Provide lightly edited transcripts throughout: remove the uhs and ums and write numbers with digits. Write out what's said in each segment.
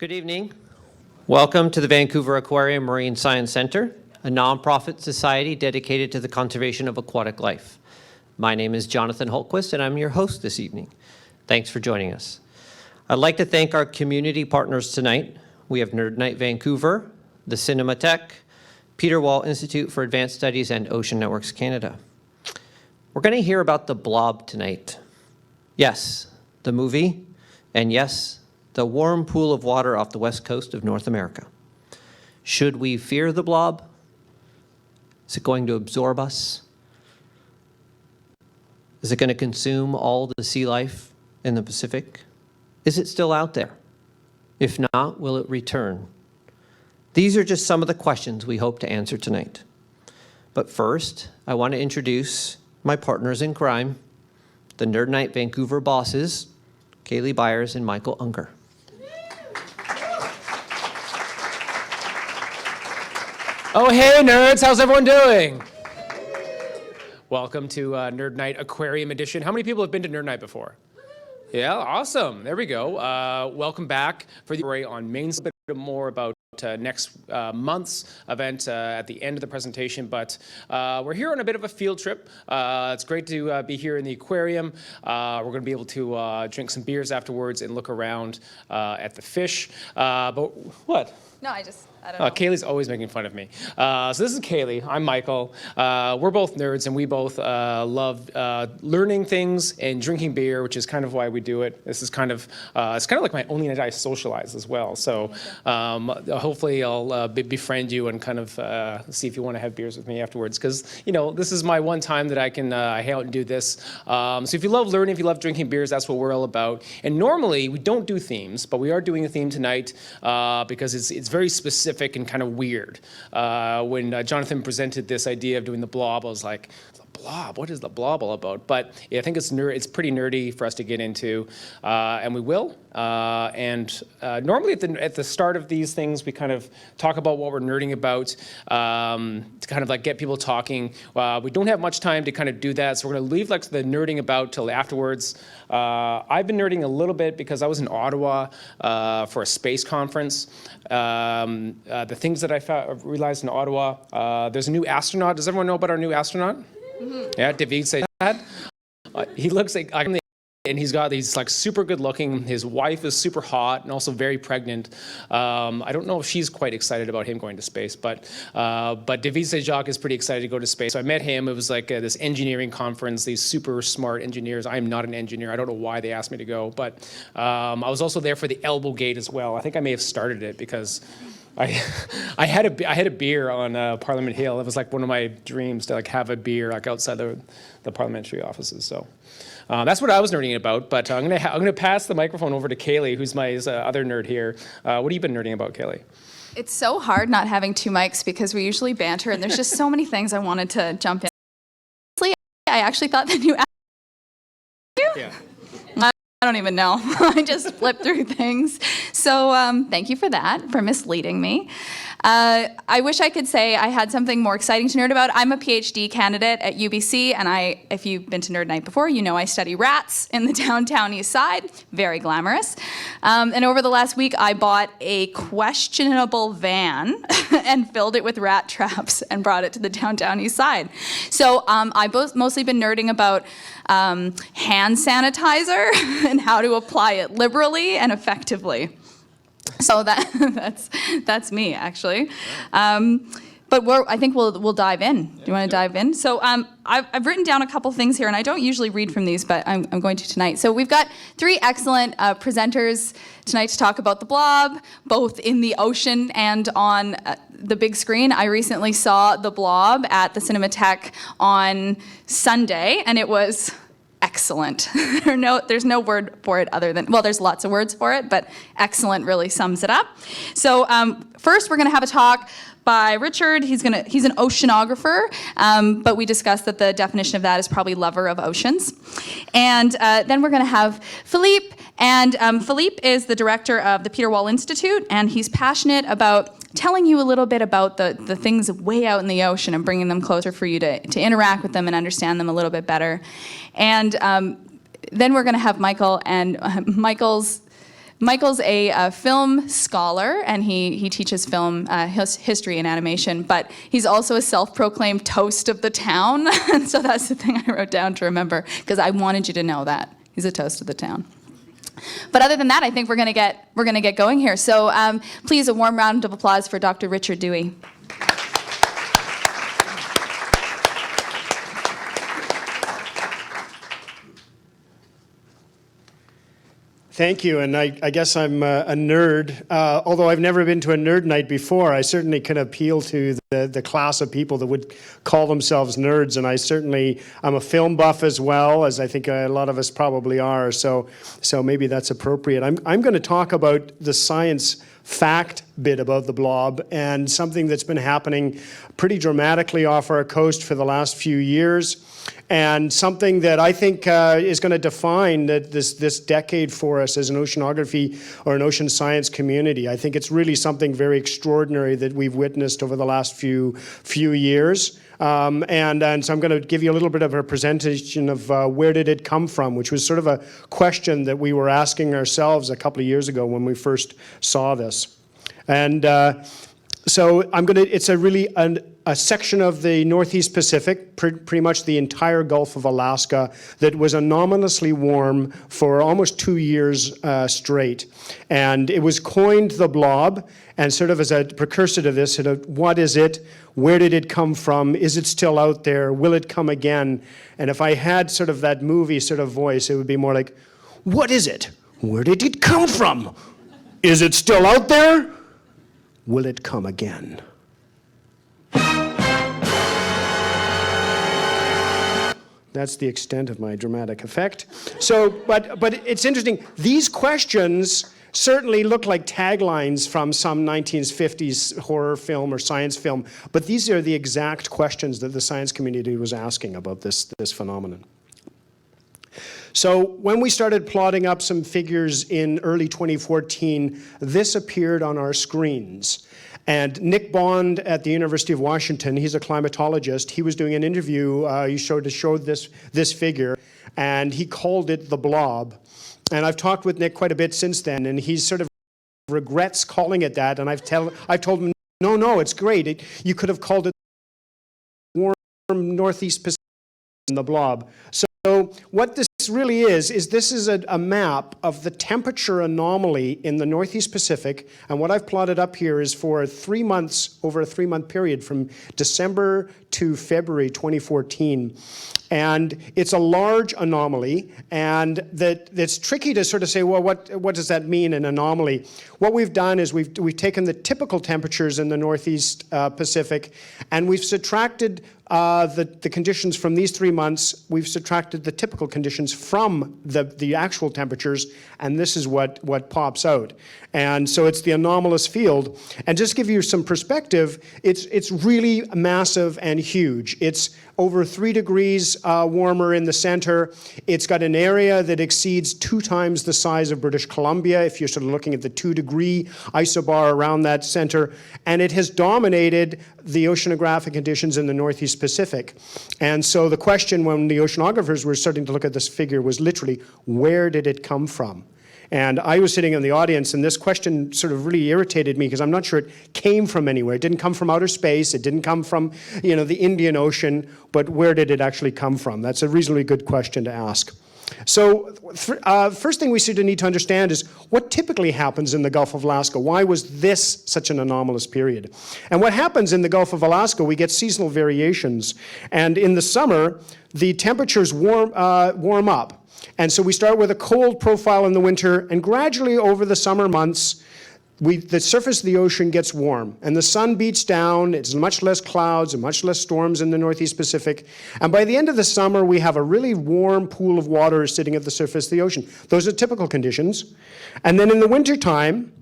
Good evening. Welcome to the Vancouver Aquarium Marine Science Centre, a nonprofit society dedicated to the conservation of aquatic life. My name is Jonathan Holtquist, and I'm your host this evening. Thanks for joining us. I'd like to thank our community partners tonight. We have Nerd Night Vancouver, the Cinematheque, Peter Wall Institute for Advanced Studies, and Ocean Networks Canada. We're going to hear about the Blob tonight. Yes, the movie, and yes, the warm pool of water off the west coast of North America. Should we fear the Blob? Is it going to absorb us? Is it going to consume all the sea life in the Pacific? Is it still out there? If not, will it return? These are just some of the questions we hope to answer tonight. But first, I want to introduce my partners in crime, the Nerd Night Vancouver bosses, Kaylee Byers and Michael Unger. Oh, hey, nerds. How's everyone doing? Welcome to Nerd Night Aquarium Edition. How many people have been to Nerd Night before? Yeah, awesome. There we go. Welcome back for the story on Main. A bit more about next month's event at the end of the presentation, but we're here on a bit of a field trip. It's great to be here in the aquarium. We're going to be able to drink some beers afterwards and look around at the fish. But what? No, I don't know. Kaylee's always making fun of me. So this is Kaylee. I'm Michael. We're both nerds, and we both love learning things and drinking beer, which is kind of why we do it. This is kind of it's kind of like my only night I socialize as well. So hopefully I'll befriend you and kind of see if you want to have beers with me afterwards, because this is my one time that I can hang out and do this. So if you love learning, if you love drinking beers, that's what we're all about. And normally we don't do themes, but we are doing a theme tonight because it's very specific and kind of weird. When Jonathan presented this idea of doing the Blob, I was like, the Blob? What is the Blob all about? But yeah, I think it's pretty nerdy for us to get into, and we will. Normally at the start of these things, we kind of talk about what we're nerding about to kind of like get people talking. We don't have much time to kind of do that, so we're going to leave like the nerding about till afterwards. I've been nerding a little bit because I was in Ottawa for a space conference. The things that I realized in Ottawa, there's a new astronaut. Does everyone know about our new astronaut? Mm-hmm. Yeah, David said that. He looks like and he's got these like super good looking. His wife is super hot and also very pregnant. I don't know if she's quite excited about him going to space, but David Sejak is pretty excited to go to space. So I met him. It was like this engineering conference, these super smart engineers. I am not an engineer. I don't know why they asked me to go, but I was also there for the elbow gate as well. I think I may have started it because I had a beer on Parliament Hill. It was like one of my dreams to like have a beer like outside the parliamentary offices. So that's what I was nerding about. But I'm gonna pass the microphone over to Kaylee, who's my other nerd here. What have you been nerding about, Kaylee? It's so hard not having two mics because we usually banter, and there's just so many things I wanted to jump in. Honestly, I actually thought the new. Yeah. I don't even know. I just flipped through things. So thank you for that, for misleading me. I wish I could say I had something more exciting to nerd about. I'm a PhD candidate at UBC, and if you've been to Nerd Night before, you know I study rats in the downtown east side. Very glamorous. And over the last week, I bought a questionable van and filled it with rat traps and brought it to the downtown east side. So I've mostly been nerding about hand sanitizer and how to apply it liberally and effectively. So that's me, actually. But I think we'll dive in. Do you want to dive in? So I've written down a couple things here, and I don't usually read from these, but I'm going to tonight. So we've got three excellent presenters tonight to talk about the Blob, both in the ocean and on the big screen. I recently saw the Blob at the Cinematheque on Sunday, and it was excellent. There's no word for it other than, well, there's lots of words for it, but excellent really sums it up. So first we're going to have a talk by Richard. He's an oceanographer, but we discussed that the definition of that is probably lover of oceans. And then we're going to have Philippe, and Philippe is the director of the Peter Wall Institute, and he's passionate about telling you a little bit about the things way out in the ocean and bringing them closer for you to interact with them and understand them a little bit better. And then we're going to have Michael, and Michael's Michael's a film scholar, and he teaches film history and animation, but he's also a self-proclaimed toast of the town. And so that's the thing I wrote down to remember, because I wanted you to know that. He's a toast of the town. But other than that, I think we're gonna get going here. So please, a warm round of applause for Dr. Richard Dewey. Thank you, and I guess I'm a nerd. Although I've never been to a nerd night before, I certainly can appeal to the class of people that would call themselves nerds, and I'm a film buff as well, as I think a lot of us probably are, so maybe that's appropriate. I'm going to talk about the science fact bit about the blob, and something that's been happening pretty dramatically off our coast for the last few years, and something that I think is going to define this decade for us as an oceanography or an ocean science community. I think it's really something very extraordinary that we've witnessed over the last few years. And so I'm going to give you a little bit of a presentation of where did it come from, which was sort of a question that we were asking ourselves a couple of years ago when we first saw this. And so it's a section of the Northeast Pacific, pretty much the entire Gulf of Alaska, that was anomalously warm for almost 2 years straight. And it was coined the blob, and sort of as a precursor to this, sort of, what is it? Where did it come from? Is it still out there? Will it come again? And if I had sort of that movie sort of voice, it would be more like, what is it? Where did it come from? Is it still out there? Will it come again? That's the extent of my dramatic effect. So, but it's interesting. These questions certainly look like taglines from some 1950s horror film or science film, but these are the exact questions that the science community was asking about this phenomenon. So when we started plotting up some figures in early 2014, this appeared on our screens. And Nick Bond at the University of Washington, he's a climatologist, he was doing an interview, he showed this figure, and he called it the blob. And I've talked with Nick quite a bit since then, and he sort of regrets calling it that, and I've told him, no, it's great. You could have called it warm Northeast Pacific and the blob. So what this really is this is a map of the temperature anomaly in the Northeast Pacific, and what I've plotted up here is for 3 months, over a 3-month period from December to February 2014. And it's a large anomaly, and that's tricky to sort of say, well, what does that mean, an anomaly? What we've done is we've taken the typical temperatures in the Northeast Pacific, and we've subtracted the conditions from these 3 months. We've subtracted the typical conditions from the actual temperatures, and this is what pops out. And so it's the anomalous field. And just to give you some perspective, it's really massive and huge. It's over 3 degrees warmer in the center. It's got an area that exceeds 2 times the size of British Columbia, if you're sort of looking at the 2-degree isobar around that center. And it has dominated the oceanographic conditions in the Northeast Pacific. And so the question when the oceanographers were starting to look at this figure was literally, where did it come from? And I was sitting in the audience, and this question sort of really irritated me because I'm not sure it came from anywhere. It didn't come from outer space. It didn't come from, the Indian Ocean. But where did it actually come from? That's a reasonably good question to ask. So first thing we need to understand is what typically happens in the Gulf of Alaska. Why was this such an anomalous period? And what happens in the Gulf of Alaska, we get seasonal variations. And in the summer, the temperatures warm up. And so we start with a cold profile in the winter, and gradually over the summer months, the surface of the ocean gets warm, and the sun beats down. It's much less clouds and much less storms in the Northeast Pacific. And by the end of the summer, we have a really warm pool of water sitting at the surface of the ocean. Those are typical conditions. And then in the wintertime,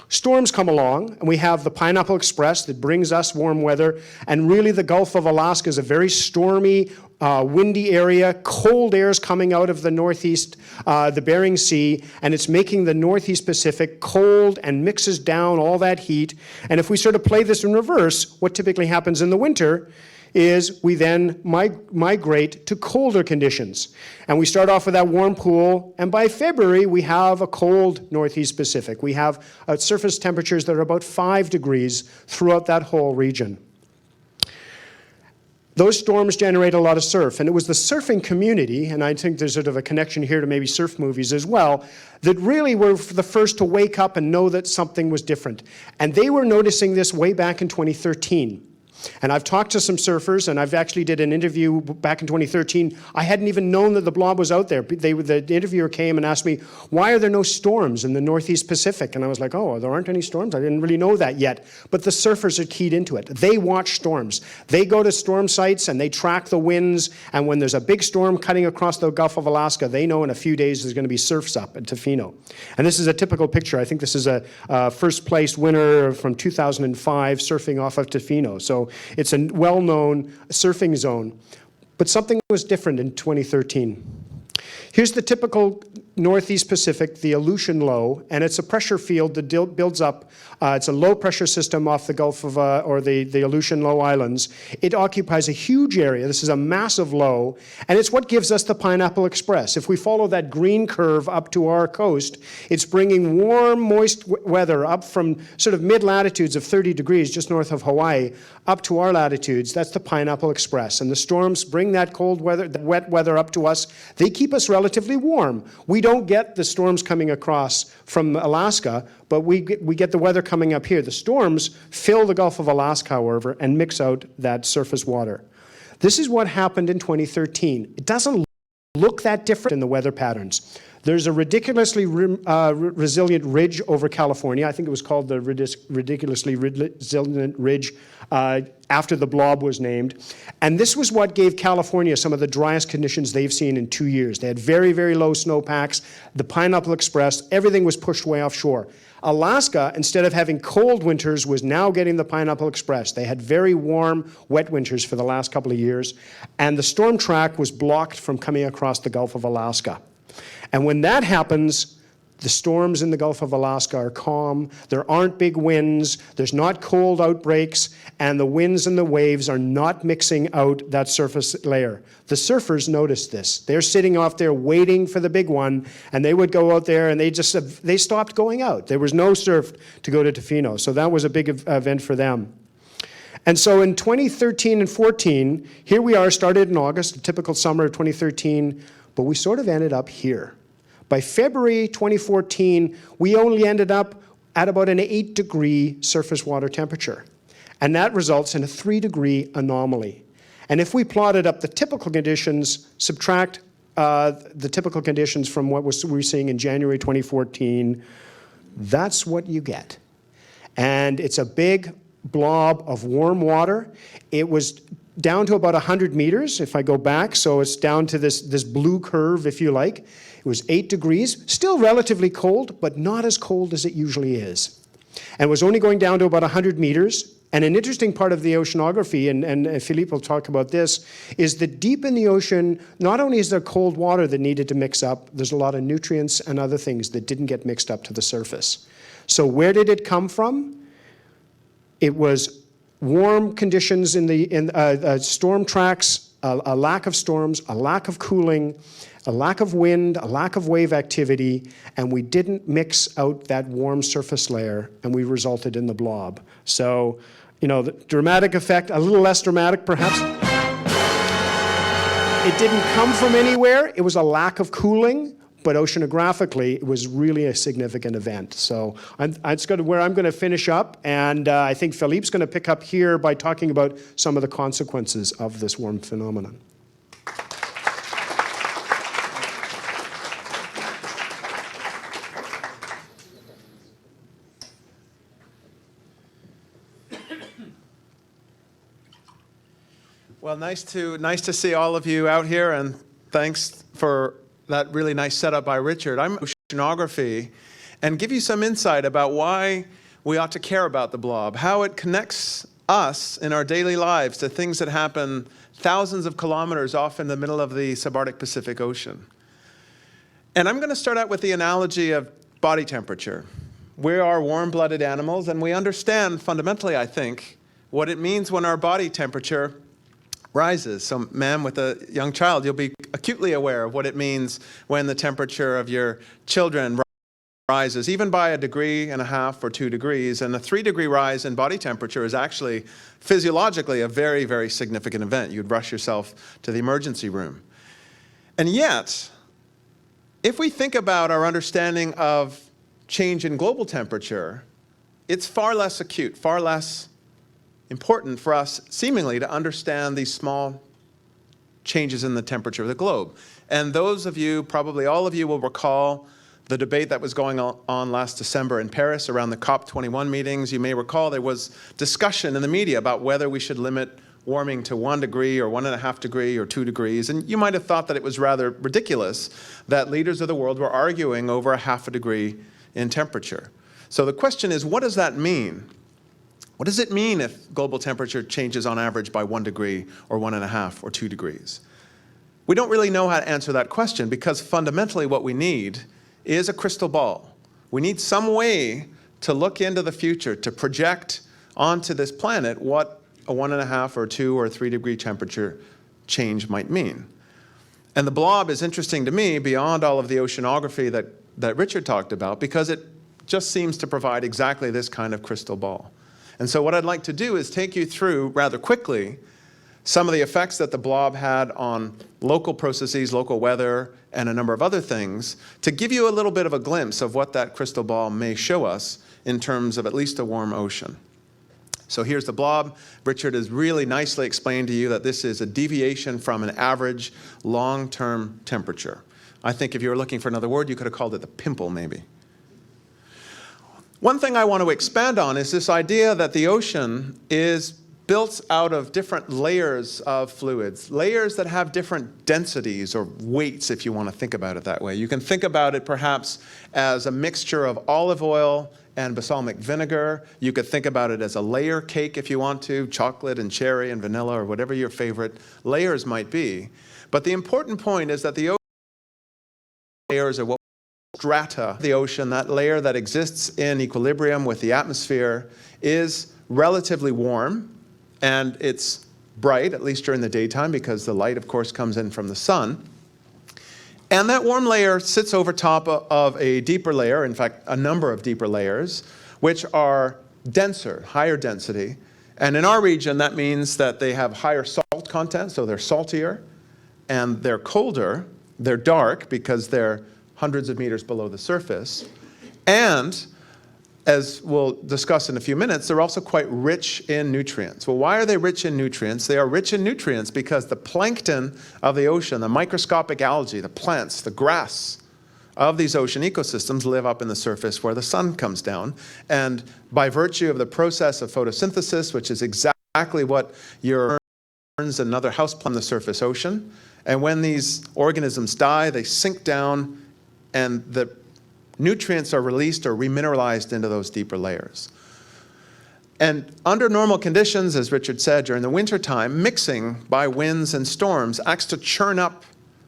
storms come along, and we have the Pineapple Express that brings us warm weather, and really the Gulf of Alaska is a very stormy, windy area. Cold air is coming out of the northeast, the Bering Sea, and it's making the Northeast Pacific cold and mixes down all that heat. And if we sort of play this in reverse, what typically happens in the winter is we then migrate to colder conditions. And we start off with that warm pool, and by February, we have a cold Northeast Pacific. We have surface temperatures that are about 5 degrees throughout that whole region. Those storms generate a lot of surf, and it was the surfing community, and I think there's sort of a connection here to maybe surf movies as well, that really were the first to wake up and know that something was different. And they were noticing this way back in 2013. And I've talked to some surfers, and I've actually did an interview back in 2013. I hadn't even known that the blob was out there. The interviewer came and asked me, why are there no storms in the Northeast Pacific? And I was like, oh, there aren't any storms? I didn't really know that yet. But the surfers are keyed into it. They watch storms. They go to storm sites, and they track the winds. And when there's a big storm cutting across the Gulf of Alaska, they know in a few days there's going to be surfs up at Tofino. And this is a typical picture. I think this is a first-place winner from 2005 surfing off of Tofino. So it's a well-known surfing zone. But something was different in 2013. Here's the typical Northeast Pacific, the Aleutian Low, and it's a pressure field that builds up. It's a low-pressure system off the Gulf of, or the Aleutian Low Islands. It occupies a huge area. This is a massive low, and it's what gives us the Pineapple Express. If we follow that green curve up to our coast, it's bringing warm, moist weather up from sort of mid-latitudes of 30 degrees just north of Hawaii up to our latitudes. That's the Pineapple Express, and the storms bring that cold weather, the wet weather up to us. They keep us relatively warm. We don't get the storms coming across from Alaska, but we get the weather coming up here. The storms fill the Gulf of Alaska, however, and mix out that surface water. This is what happened in 2013. It doesn't look that different in the weather patterns. There's a ridiculously resilient ridge over California. I think it was called the ridiculously resilient ridge after the blob was named. And this was what gave California some of the driest conditions they've seen in 2 years. They had very, very low snowpacks. The Pineapple Express, everything was pushed way offshore. Alaska, instead of having cold winters, was now getting the Pineapple Express. They had very warm, wet winters for the last couple of years. And the storm track was blocked from coming across the Gulf of Alaska. And when that happens, the storms in the Gulf of Alaska are calm, there aren't big winds, there's not cold outbreaks, and the winds and the waves are not mixing out that surface layer. The surfers noticed this. They're sitting off there waiting for the big one, and they would go out there and they stopped going out. There was no surf to go to Tofino, so that was a big event for them. And so in 2013 and 14, here we are, started in August, a typical summer of 2013, but we sort of ended up here. By February 2014, we only ended up at about an 8-degree surface water temperature. And that results in a 3-degree anomaly. And if we plotted up the typical conditions, subtract the typical conditions from what we were seeing in January 2014, that's what you get. And it's a big blob of warm water. It was down to about 100 meters, if I go back, so it's down to this blue curve, if you like. It was 8 degrees, still relatively cold, but not as cold as it usually is. And was only going down to about 100 meters. And an interesting part of the oceanography, and Philippe will talk about this, is that deep in the ocean, not only is there cold water that needed to mix up, there's a lot of nutrients and other things that didn't get mixed up to the surface. So where did it come from? It was warm conditions in the storm tracks, a lack of storms, a lack of cooling, a lack of wind, a lack of wave activity, and we didn't mix out that warm surface layer, and we resulted in the blob. So, you know, the dramatic effect, a little less dramatic perhaps. It didn't come from anywhere. It was a lack of cooling. But oceanographically, it was really a significant event. So that's where I'm going to finish up. And I think Philippe's going to pick up here by talking about some of the consequences of this warm phenomenon. Well, nice to see all of you out here, and thanks for that really nice setup by Richard. I'm Oceanography, and give you some insight about why we ought to care about the blob, how it connects us in our daily lives to things that happen thousands of kilometers off in the middle of the subarctic Pacific Ocean. And I'm going to start out with the analogy of body temperature. We are warm-blooded animals, and we understand fundamentally, I think, what it means when our body temperature rises. So ma'am, with a young child, you'll be acutely aware of what it means when the temperature of your children rises, even by 1.5 degrees or 2 degrees. And a 3-degree rise in body temperature is actually physiologically a very, very significant event. You'd rush yourself to the emergency room. And yet, if we think about our understanding of change in global temperature, it's far less acute, far less important for us, seemingly, to understand these small changes in the temperature of the globe. And those of you, probably all of you, will recall the debate that was going on last December in Paris around the COP21 meetings. You may recall there was discussion in the media about whether we should limit warming to 1 degree or 1.5 degrees or 2 degrees. And you might have thought that it was rather ridiculous that leaders of the world were arguing over 0.5 degree in temperature. So the question is, what does that mean? What does it mean if global temperature changes on average by 1 degree or 1.5 or 2 degrees? We don't really know how to answer that question, because fundamentally what we need is a crystal ball. We need some way to look into the future, to project onto this planet what a 1.5 or 2 or 3 degree temperature change might mean. And the blob is interesting to me beyond all of the oceanography that Richard talked about, because it just seems to provide exactly this kind of crystal ball. And so what I'd like to do is take you through, rather quickly, some of the effects that the blob had on local processes, local weather, and a number of other things, to give you a little bit of a glimpse of what that crystal ball may show us in terms of at least a warm ocean. So here's the blob. Richard has really nicely explained to you that this is a deviation from an average long-term temperature. I think if you were looking for another word, you could have called it the pimple, maybe. One thing I want to expand on is this idea that the ocean is built out of different layers of fluids, layers that have different densities or weights, if you want to think about it that way. You can think about it perhaps as a mixture of olive oil and balsamic vinegar. You could think about it as a layer cake if you want to, chocolate and cherry and vanilla or whatever your favorite layers might be. But the important point is that the ocean layers are what strata, the ocean, that layer that exists in equilibrium with the atmosphere, is relatively warm. And it's bright, at least during the daytime, because the light, of course, comes in from the sun. And that warm layer sits over top of a deeper layer, in fact, a number of deeper layers, which are denser, higher density. And in our region, that means that they have higher salt content, so they're saltier, and they're colder. They're dark because they're hundreds of meters below the surface. And as we'll discuss in a few minutes, they're also quite rich in nutrients. Well, why are they rich in nutrients? They are rich in nutrients because the plankton of the ocean, the microscopic algae, the plants, the grass of these ocean ecosystems live up in the surface where the sun comes down. And by virtue of the process of photosynthesis, which is exactly what your ferns and other houseplant on the surface ocean, and when these organisms die, they sink down and the nutrients are released or remineralized into those deeper layers. And under normal conditions, as Richard said, during the wintertime, mixing by winds and storms acts to churn up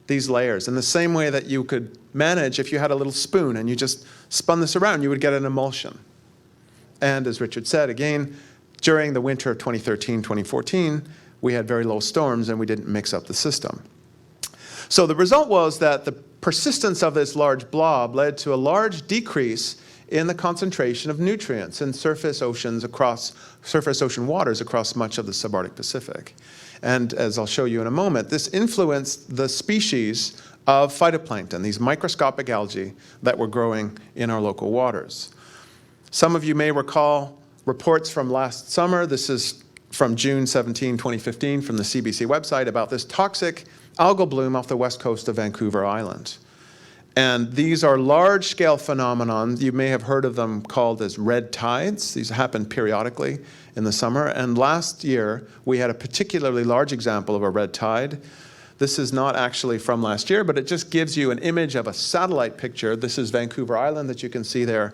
these layers in the same way that you could manage if you had a little spoon and you just spun this around, you would get an emulsion. And as Richard said, again, during the winter of 2013, 2014, we had very low storms and we didn't mix up the system. So the result was that the persistence of this large blob led to a large decrease in the concentration of nutrients in surface ocean waters across much of the subarctic Pacific. And as I'll show you in a moment, this influenced the species of phytoplankton, these microscopic algae that were growing in our local waters. Some of you may recall reports from last summer. This is from June 17, 2015, from the CBC website about this toxic algal bloom off the west coast of Vancouver Island. And these are large-scale phenomenon. You may have heard of them called as red tides. These happen periodically in the summer. And last year, we had a particularly large example of a red tide. This is not actually from last year, but it just gives you an image of a satellite picture. This is Vancouver Island that you can see there.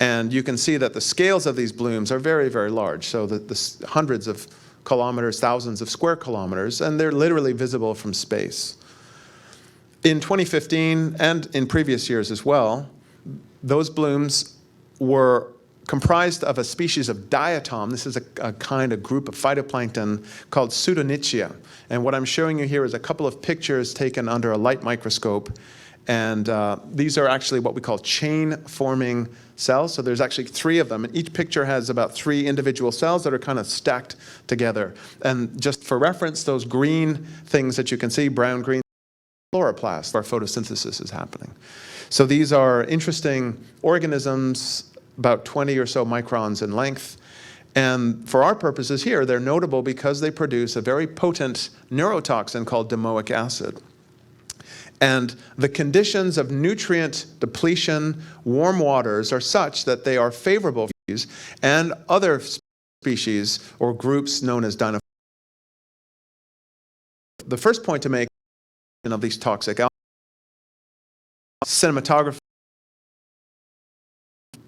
And you can see that the scales of these blooms are very, very large. So the hundreds of kilometers, thousands of square kilometers, and they're literally visible from space. In 2015, and in previous years as well, those blooms were comprised of a species of diatom. This is a kind of group of phytoplankton called Pseudonychia. And what I'm showing you here is a couple of pictures taken under a light microscope. And these are actually what we call chain-forming cells. So there's actually 3 of them. And each picture has about 3 individual cells that are kind of stacked together. And just for reference, those green things that you can see, brown, green, chloroplast, where photosynthesis is happening. So these are interesting organisms, about 20 or so microns in length. And for our purposes here, they're notable because they produce a very potent neurotoxin called domoic acid. And the conditions of nutrient depletion, warm waters, are such that they are favorable for these and other species or groups known as dinoflagellata. The first point to make of these toxic cinematography.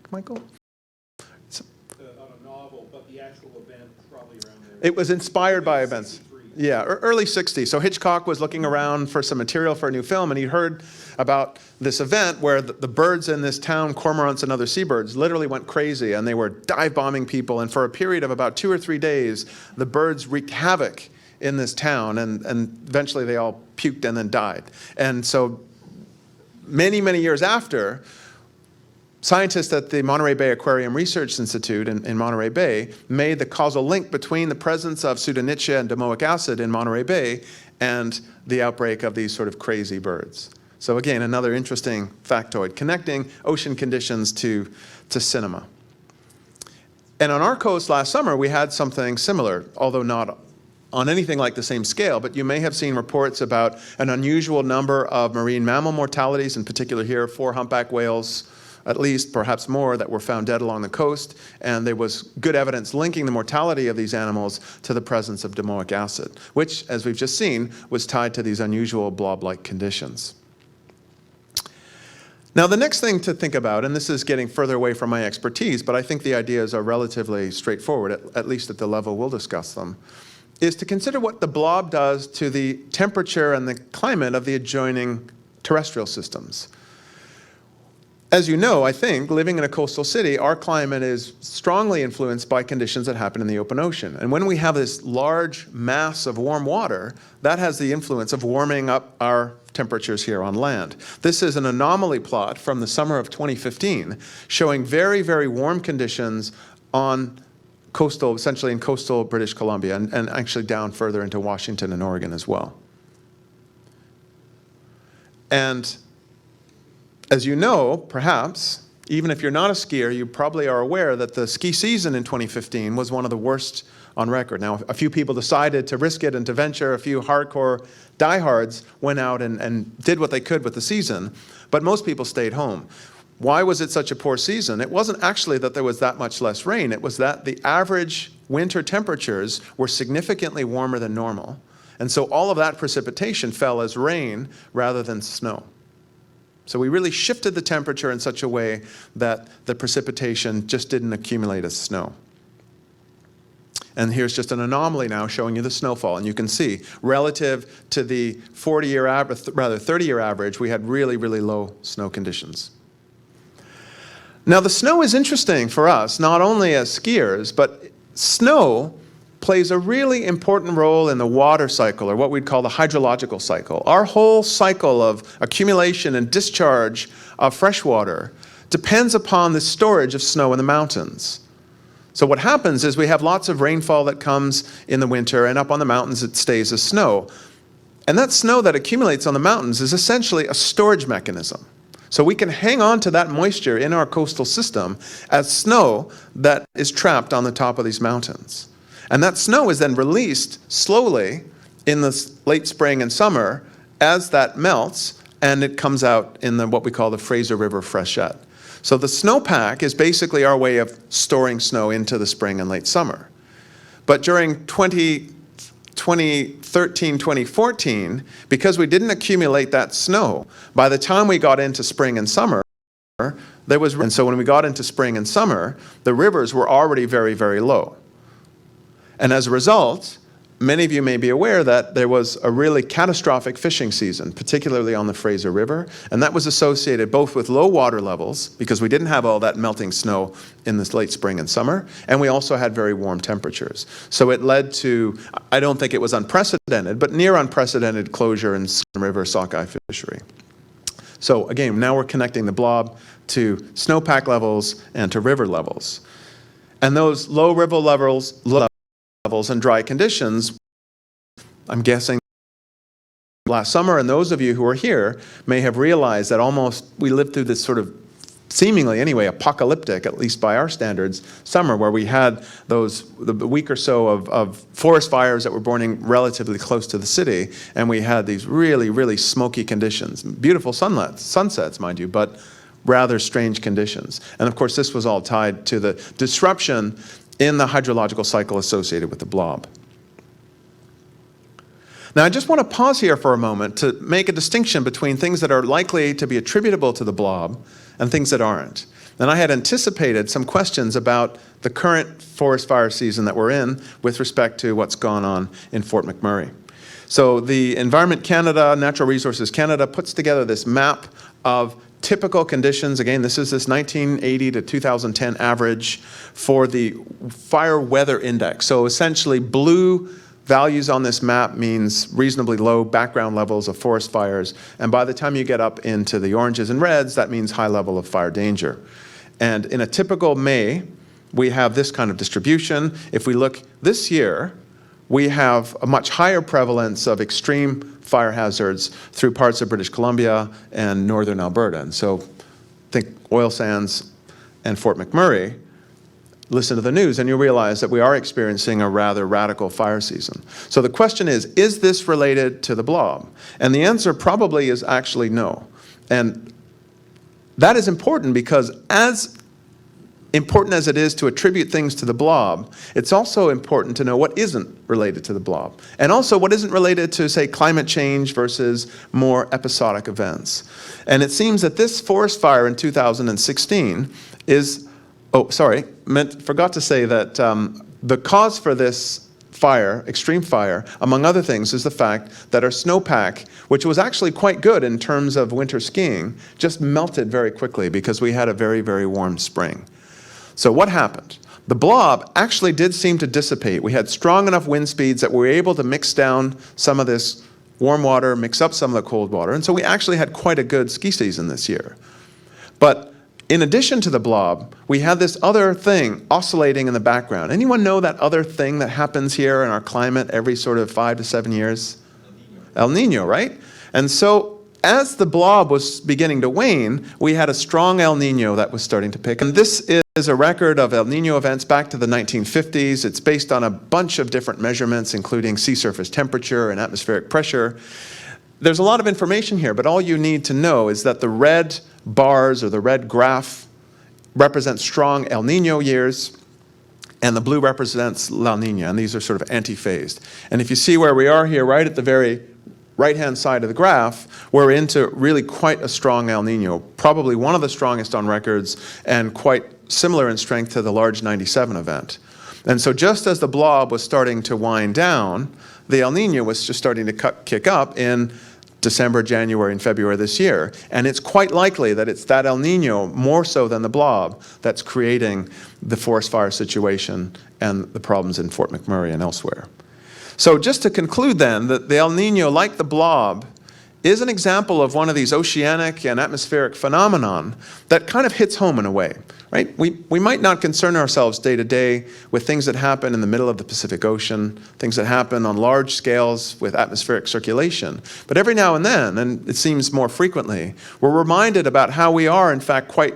Michael? Not a novel, but the actual event probably around there. It was inspired by events. Yeah, early 60s. So Hitchcock was looking around for some material for a new film, and he heard about this event where the birds in this town, cormorants and other seabirds, literally went crazy, and they were dive bombing people. And for a period of about 2 or 3 days, the birds wreaked havoc in this town, and eventually they all puked and then died. And so many, many years after, scientists at the Monterey Bay Aquarium Research Institute in Monterey Bay made the causal link between the presence of Pseudonychia and domoic acid in Monterey Bay and the outbreak of these sort of crazy birds. So again, another interesting factoid, connecting ocean conditions to cinema. And on our coast last summer, we had something similar, although not on anything like the same scale, but you may have seen reports about an unusual number of marine mammal mortalities, in particular here, 4 humpback whales, at least, perhaps more, that were found dead along the coast, and there was good evidence linking the mortality of these animals to the presence of domoic acid, which, as we've just seen, was tied to these unusual blob-like conditions. Now, the next thing to think about, and this is getting further away from my expertise, but I think the ideas are relatively straightforward, at least at the level we'll discuss them, is to consider what the blob does to the temperature and the climate of the adjoining terrestrial systems. As you know, I think, living in a coastal city, our climate is strongly influenced by conditions that happen in the open ocean. And when we have this large mass of warm water, that has the influence of warming up our temperatures here on land. This is an anomaly plot from the summer of 2015, showing very, very warm conditions on coastal, essentially in coastal British Columbia, and actually down further into Washington and Oregon as well. And as you know, perhaps, even if you're not a skier, you probably are aware that the ski season in 2015 was one of the worst on record. Now, a few people decided to risk it and to venture. A few hardcore diehards went out and did what they could with the season, but most people stayed home. Why was it such a poor season? It wasn't actually that there was that much less rain. It was that the average winter temperatures were significantly warmer than normal. And so all of that precipitation fell as rain rather than snow. So we really shifted the temperature in such a way that the precipitation just didn't accumulate as snow. And here's just an anomaly now showing you the snowfall. And you can see, relative to the 40-year average, rather 30-year average, we had really, really low snow conditions. Now, the snow is interesting for us, not only as skiers, but snow plays a really important role in the water cycle, or what we'd call the hydrological cycle. Our whole cycle of accumulation and discharge of fresh water depends upon the storage of snow in the mountains. So what happens is we have lots of rainfall that comes in the winter, and up on the mountains it stays as snow. And that snow that accumulates on the mountains is essentially a storage mechanism. So we can hang on to that moisture in our coastal system as snow that is trapped on the top of these mountains. And that snow is then released slowly in the late spring and summer as that melts, and it comes out in what we call the Fraser River freshet. So the snowpack is basically our way of storing snow into the spring and late summer. But during 2013, 2014, because we didn't accumulate that snow, by the time we got into spring and summer, and so when we got into spring and summer, the rivers were already very, very low. And as a result, many of you may be aware that there was a really catastrophic fishing season, particularly on the Fraser River, and that was associated both with low water levels, because we didn't have all that melting snow in this late spring and summer, and we also had very warm temperatures. So it led to, I don't think it was unprecedented, but near unprecedented closure in River sockeye fishery. So again, now we're connecting the blob to snowpack levels and to river levels. And those low river levels and dry conditions, I'm guessing last summer, and those of you who are here may have realized that almost we lived through this sort of seemingly anyway apocalyptic, at least by our standards, summer where we had the week or so of forest fires that were burning relatively close to the city, and we had these really, really smoky conditions. Beautiful sunsets, mind you, but rather strange conditions. And of course, this was all tied to the disruption in the hydrological cycle associated with the blob. Now, I just want to pause here for a moment to make a distinction between things that are likely to be attributable to the blob and things that aren't. And I had anticipated some questions about the current forest fire season that we're in with respect to what's gone on in Fort McMurray. So the Environment Canada, Natural Resources Canada puts together this map of typical conditions. Again, this is this 1980 to 2010 average for the fire weather index. So essentially blue values on this map means reasonably low background levels of forest fires. And by the time you get up into the oranges and reds, that means high level of fire danger. And in a typical May, we have this kind of distribution. If we look this year, we have a much higher prevalence of extreme fire hazards through parts of British Columbia and northern Alberta. And so think oil sands and Fort McMurray. Listen to the news and you'll realize that we are experiencing a rather radical fire season. So the question is this related to the blob? And the answer probably is actually no. And that is important because as important as it is to attribute things to the blob, it's also important to know what isn't related to the blob. And also what isn't related to, say, climate change versus more episodic events. And it seems that this forest fire in 2016 is, forgot to say that the cause for this fire, extreme fire, among other things, is the fact that our snowpack, which was actually quite good in terms of winter skiing, just melted very quickly because we had a very, very warm spring. So what happened? The blob actually did seem to dissipate. We had strong enough wind speeds that we were able to mix down some of this warm water, mix up some of the cold water, and so we actually had quite a good ski season this year. But in addition to the blob, we had this other thing oscillating in the background. Anyone know that other thing that happens here in our climate every sort of 5 to 7 years? El Nino, right? And so as the blob was beginning to wane, we had a strong El Nino that was starting to pick. And this is a record of El Nino events back to the 1950s. It's based on a bunch of different measurements, including sea surface temperature and atmospheric pressure. There's a lot of information here, but all you need to know is that the red bars or the red graph represents strong El Nino years, and the blue represents La Nina, and these are sort of anti-phased. And if you see where we are here, right at the very right-hand side of the graph, we're into really quite a strong El Nino, probably one of the strongest on records and quite similar in strength to the large 97 event. And so just as the blob was starting to wind down, the El Nino was just starting to kick up in December, January, and February this year. And it's quite likely that it's that El Nino, more so than the blob, that's creating the forest fire situation and the problems in Fort McMurray and elsewhere. So just to conclude then, that the El Nino, like the blob, is an example of one of these oceanic and atmospheric phenomenon that kind of hits home in a way, right? We might not concern ourselves day to day with things that happen in the middle of the Pacific Ocean, things that happen on large scales with atmospheric circulation. But every now and then, and it seems more frequently, we're reminded about how we are, in fact, quite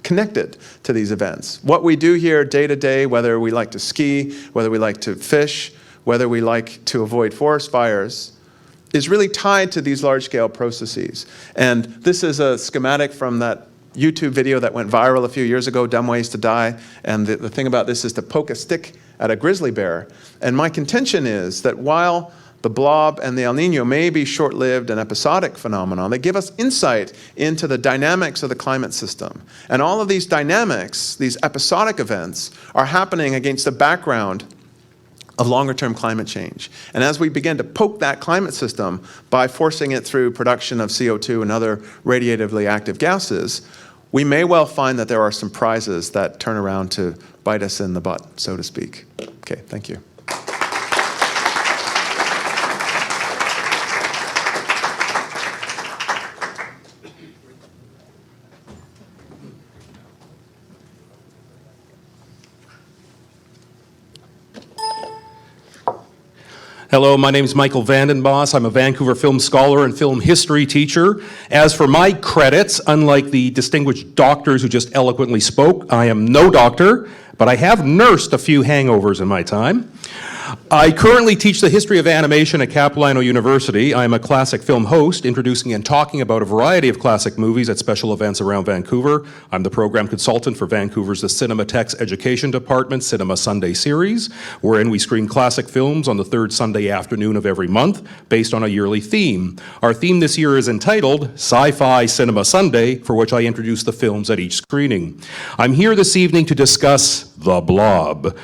connected to these events. What we do here day to day, whether we like to ski, whether we like to fish, whether we like to avoid forest fires, is really tied to these large-scale processes. And this is a schematic from that YouTube video that went viral a few years ago, Dumb Ways to Die. And the thing about this is to poke a stick at a grizzly bear. And my contention is that while the blob and the El Nino may be short-lived and episodic phenomena, they give us insight into the dynamics of the climate system. And all of these dynamics, these episodic events, are happening against a background of longer-term climate change. And as we begin to poke that climate system by forcing it through production of CO2 and other radiatively active gases, we may well find that there are some prizes that turn around to bite us in the butt, so to speak. Okay, thank you. Hello, my name is Michael Vandenbos. I'm a Vancouver film scholar and film history teacher. As for my credits, unlike the distinguished doctors who just eloquently spoke, I am no doctor, but I have nursed a few hangovers in my time. I currently teach the history of animation at Capilano University. I am a classic film host, introducing and talking about a variety of classic movies at special events around Vancouver. I'm the program consultant for Vancouver's The Cinematheque's Education Department Cinema Sunday series, wherein we screen classic films on the third Sunday afternoon of every month, based on a yearly theme. Our theme this year is entitled Sci-fi Cinema Sunday, for which I introduce the films at each screening. I'm here this evening to discuss The Blob.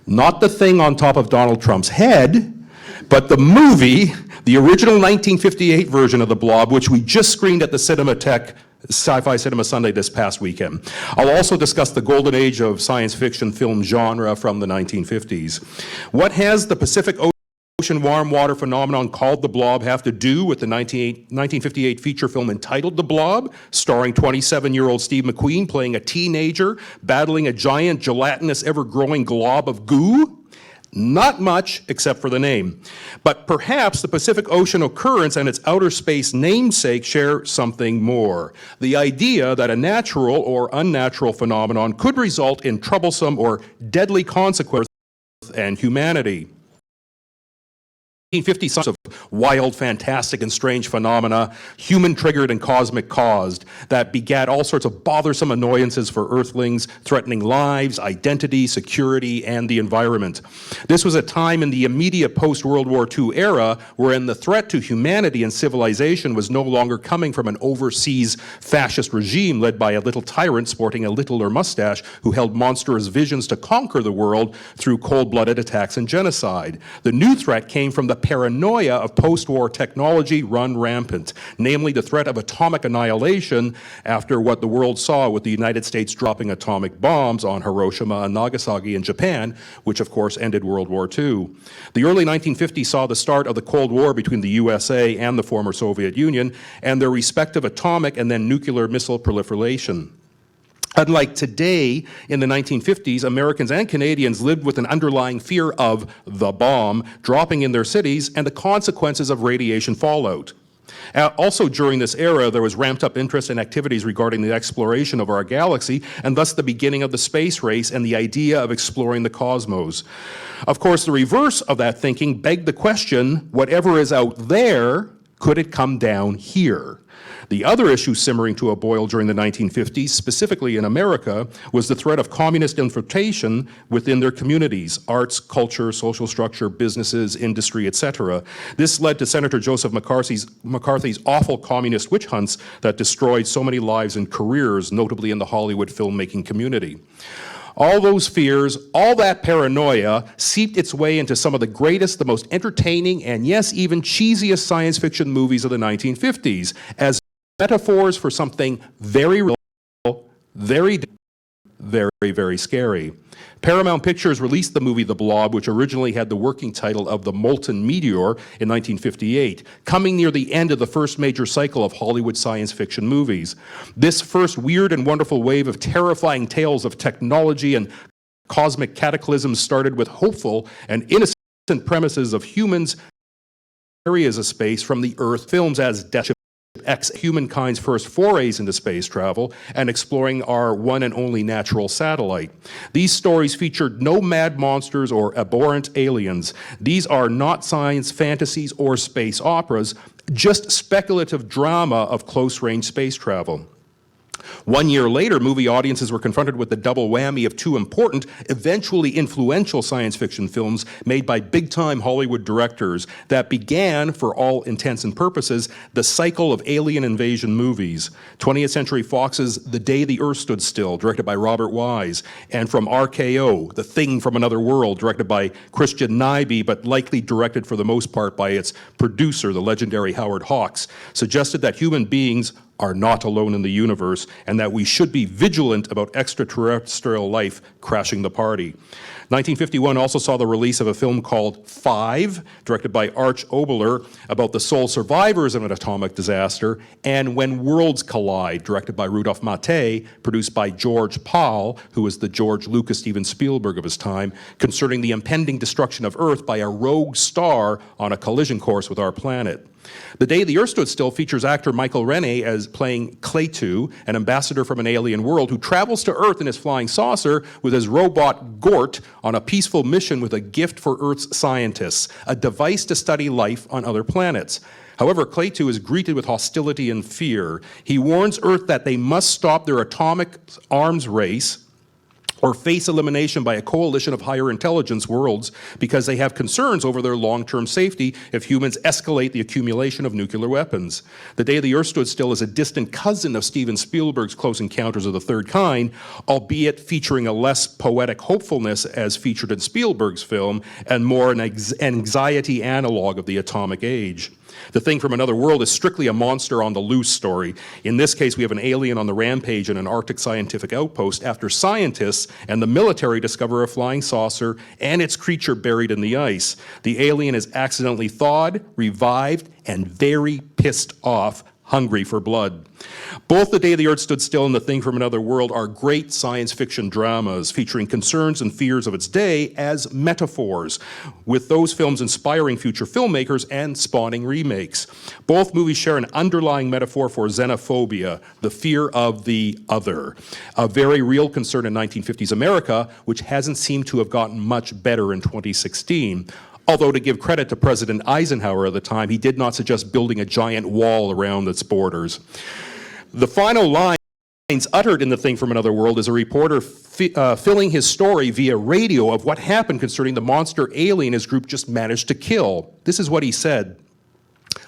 Not the thing on top of Donald Trump's head, but the movie, the original 1958 version of The Blob, which we just screened at the Cinematheque Sci-Fi Cinema Sunday this past weekend. I'll also discuss the golden age of science fiction film genre from the 1950s. What has the Pacific Ocean warm water phenomenon called The Blob have to do with the 1958 feature film entitled The Blob, starring 27-year-old Steve McQueen playing a teenager battling a giant gelatinous ever-growing glob of goo? Not much, except for the name. But perhaps the Pacific Ocean occurrence and its outer space namesake share something more. The idea that a natural or unnatural phenomenon could result in troublesome or deadly consequences and humanity. 1950 sorts of wild, fantastic, and strange phenomena, human-triggered and cosmic-caused, that begat all sorts of bothersome annoyances for Earthlings, threatening lives, identity, security, and the environment. This was a time in the immediate post-World War II era wherein the threat to humanity and civilization was no longer coming from an overseas fascist regime led by a little tyrant sporting a littler mustache who held monstrous visions to conquer the world through cold-blooded attacks and genocide. The new threat came from the paranoia of post-war technology run rampant, namely the threat of atomic annihilation after what the world saw with the United States dropping atomic bombs on Hiroshima and Nagasaki in Japan, which of course ended World War II. The early 1950s saw the start of the Cold War between the USA and the former Soviet Union and their respective atomic and then nuclear missile proliferation. Unlike today, in the 1950s, Americans and Canadians lived with an underlying fear of the bomb dropping in their cities and the consequences of radiation fallout. Also during this era, there was ramped up interest in activities regarding the exploration of our galaxy, and thus the beginning of the space race and the idea of exploring the cosmos. Of course, the reverse of that thinking begged the question, whatever is out there, could it come down here? The other issue simmering to a boil during the 1950s, specifically in America, was the threat of communist infiltration within their communities, arts, culture, social structure, businesses, industry, etc. This led to Senator Joseph McCarthy's awful communist witch hunts that destroyed so many lives and careers, notably in the Hollywood filmmaking community. All those fears, all that paranoia seeped its way into some of the greatest, the most entertaining, and yes, even cheesiest science fiction movies of the 1950s, as metaphors for something very real, very, very scary. Paramount Pictures released the movie The Blob, which originally had the working title of The Molten Meteor in 1958, coming near the end of the first major cycle of Hollywood science fiction movies. This first weird and wonderful wave of terrifying tales of technology and cosmic cataclysms started with hopeful and innocent premises of humans areas of space from the Earth, films as humankind's first forays into space travel and exploring our one and only natural satellite. These stories featured no mad monsters or abhorrent aliens. These are not science fantasies or space operas, just speculative drama of close-range space travel. 1 year later, movie audiences were confronted with the double whammy of two important, eventually influential science fiction films made by big-time Hollywood directors that began, for all intents and purposes, the cycle of alien invasion movies. 20th Century Fox's The Day the Earth Stood Still, directed by Robert Wise, and from RKO, The Thing from Another World, directed by Christian Nyby, but likely directed for the most part by its producer, the legendary Howard Hawks, suggested that human beings are not alone in the universe, and that we should be vigilant about extraterrestrial life crashing the party. 1951 also saw the release of a film called Five, directed by Arch Oboler, about the sole survivors of an atomic disaster, and When Worlds Collide, directed by Rudolph Maté, produced by George Pal, who was the George Lucas Steven Spielberg of his time, concerning the impending destruction of Earth by a rogue star on a collision course with our planet. The Day the Earth Stood Still features actor Michael Rennie as playing Claytu, an ambassador from an alien world who travels to Earth in his flying saucer with his robot Gort on a peaceful mission with a gift for Earth's scientists, a device to study life on other planets. However, Claytu is greeted with hostility and fear. He warns Earth that they must stop their atomic arms race or face elimination by a coalition of higher intelligence worlds because they have concerns over their long-term safety if humans escalate the accumulation of nuclear weapons. The Day the Earth Stood Still is a distant cousin of Steven Spielberg's Close Encounters of the Third Kind, albeit featuring a less poetic hopefulness as featured in Spielberg's film, and more an anxiety analog of the atomic age. The Thing from Another World is strictly a monster on the loose story. In this case, we have an alien on the rampage in an Arctic scientific outpost after scientists and the military discover a flying saucer and its creature buried in the ice. The alien is accidentally thawed, revived, and very pissed off, hungry for blood. Both The Day the Earth Stood Still and The Thing from Another World are great science fiction dramas featuring concerns and fears of its day as metaphors, with those films inspiring future filmmakers and spawning remakes. Both movies share an underlying metaphor for xenophobia, the fear of the other, a very real concern in 1950s America, which hasn't seemed to have gotten much better in 2016. Although, to give credit to President Eisenhower at the time, he did not suggest building a giant wall around its borders. The final lines uttered in The Thing from Another World is a reporter filling his story via radio of what happened concerning the monster alien his group just managed to kill. This is what he said.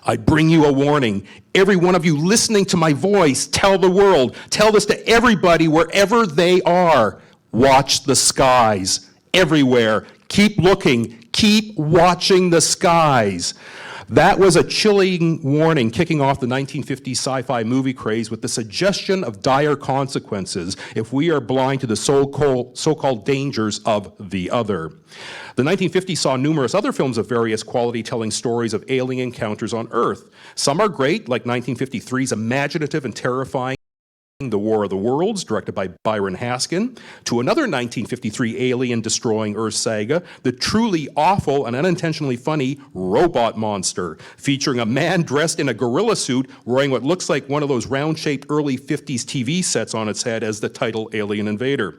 "I bring you a warning. Every one of you listening to my voice, tell the world. Tell this to everybody wherever they are. Watch the skies. Everywhere. Keep looking. Keep watching the skies." That was a chilling warning kicking off the 1950s sci-fi movie craze with the suggestion of dire consequences if we are blind to the so-called dangers of the other. The 1950s saw numerous other films of various quality telling stories of alien encounters on Earth. Some are great, like 1953's imaginative and terrifying The War of the Worlds, directed by Byron Haskin, to another 1953 alien-destroying Earth saga, the truly awful and unintentionally funny Robot Monster, featuring a man dressed in a gorilla suit wearing what looks like one of those round-shaped early 50s TV sets on its head as the title Alien Invader.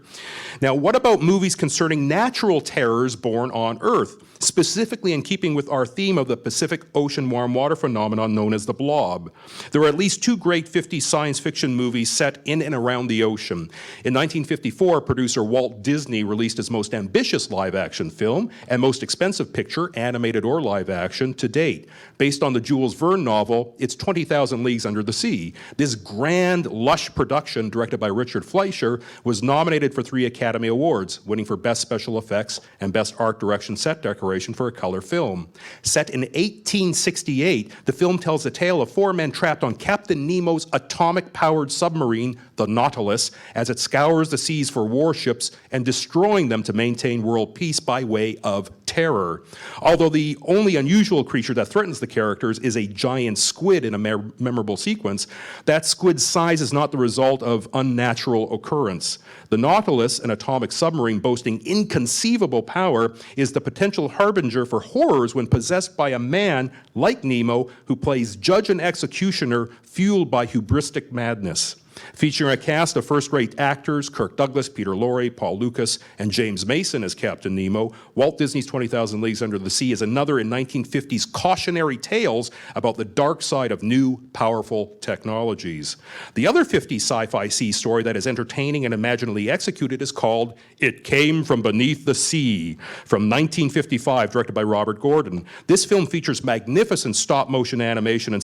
Now, what about movies concerning natural terrors born on Earth, specifically in keeping with our theme of the Pacific Ocean warm water phenomenon known as the Blob? There are at least two great 50s science fiction movies set in and around the ocean. In 1954, producer Walt Disney released his most ambitious live-action film and most expensive picture, animated or live-action, to date. Based on the Jules Verne novel, It's 20,000 Leagues Under the Sea. This grand, lush production, directed by Richard Fleischer, was nominated for 3 Academy Awards, winning for Best Special Effects and Best Art Direction Set Decoration for a color film. Set in 1868, the film tells the tale of 4 men trapped on Captain Nemo's atomic-powered submarine, the Nautilus, as it scours the seas for warships and destroying them to maintain world peace by way of terror. Although the only unusual creature that threatens the characters is a giant squid in a memorable sequence, that squid's size is not the result of unnatural occurrence. The Nautilus, an atomic submarine boasting inconceivable power, is the potential harbinger for horrors when possessed by a man like Nemo who plays judge and executioner fueled by hubristic madness. Featuring a cast of first-rate actors, Kirk Douglas, Peter Lorre, Paul Lucas, and James Mason as Captain Nemo, Walt Disney's 20,000 Leagues Under the Sea is another in 1950's cautionary tales about the dark side of new, powerful technologies. The other 50s sci-fi sea story that is entertaining and imaginatively executed is called It Came From Beneath the Sea, from 1955, directed by Robert Gordon. This film features magnificent stop-motion animation and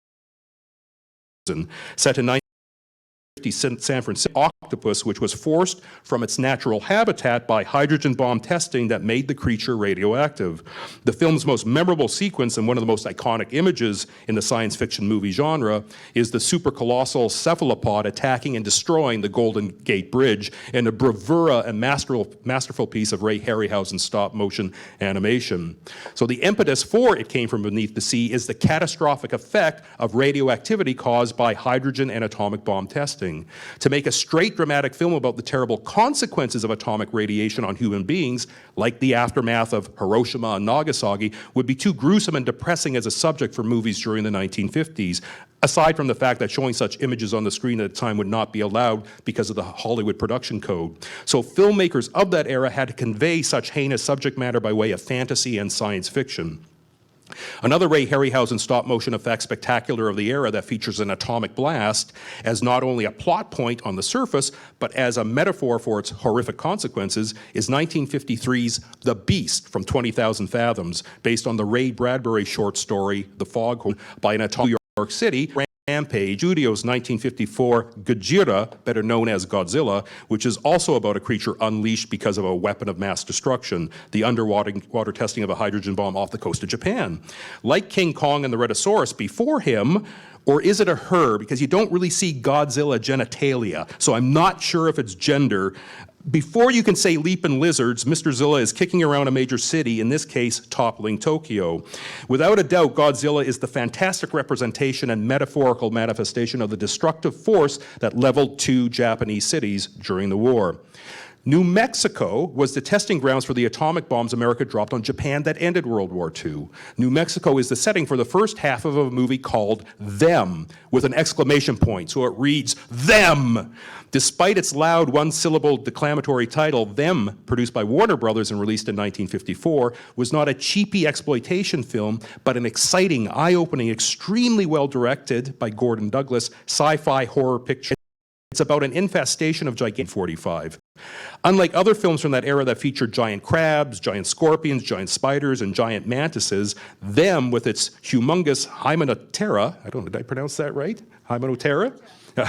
set in 1950 San Francisco octopus, which was forced from its natural habitat by hydrogen bomb testing that made the creature radioactive. The film's most memorable sequence and one of the most iconic images in the science fiction movie genre is the supercolossal cephalopod attacking and destroying the Golden Gate Bridge in a bravura and masterful piece of Ray Harryhausen's stop-motion animation. So the impetus for It Came From Beneath the Sea is the catastrophic effect of radioactivity caused by hydrogen and atomic bomb testing. To make a straight dramatic film about the terrible consequences of atomic radiation on human beings, like the aftermath of Hiroshima and Nagasaki, would be too gruesome and depressing as a subject for movies during the 1950s, aside from the fact that showing such images on the screen at the time would not be allowed because of the Hollywood production code. So filmmakers of that era had to convey such heinous subject matter by way of fantasy and science fiction. Another Ray Harryhausen stop-motion effect spectacular of the era that features an atomic blast as not only a plot point on the surface, but as a metaphor for its horrific consequences, is 1953's The Beast from 20,000 Fathoms, based on the Ray Bradbury short story, The Foghorn, by an atomic New York City. Rampage, Studio's 1954 Gojira, better known as Godzilla, which is also about a creature unleashed because of a weapon of mass destruction, the underwater testing of a hydrogen bomb off the coast of Japan. Like King Kong and the Rhedosaurus before him, or is it a her? Because you don't really see Godzilla genitalia, so I'm not sure if it's gender. Before you can say leaping lizards, Mr. Zilla is kicking around a major city, in this case, toppling Tokyo. Without a doubt, Godzilla is the fantastic representation and metaphorical manifestation of the destructive force that leveled two Japanese cities during the war. New Mexico was the testing grounds for the atomic bombs America dropped on Japan that ended World War II. New Mexico is the setting for the first half of a movie called Them, with an exclamation point, so it reads, Them! Despite its loud one-syllable declamatory title, Them, produced by Warner Brothers and released in 1954, was not a cheapy exploitation film, but an exciting, eye-opening, extremely well-directed, by Gordon Douglas, sci-fi horror picture. It's about an infestation of gigantic 45. Unlike other films from that era that featured giant crabs, giant scorpions, giant spiders, and giant mantises, Them, with its humongous Hymenoptera, did I pronounce that right? Hymenoptera?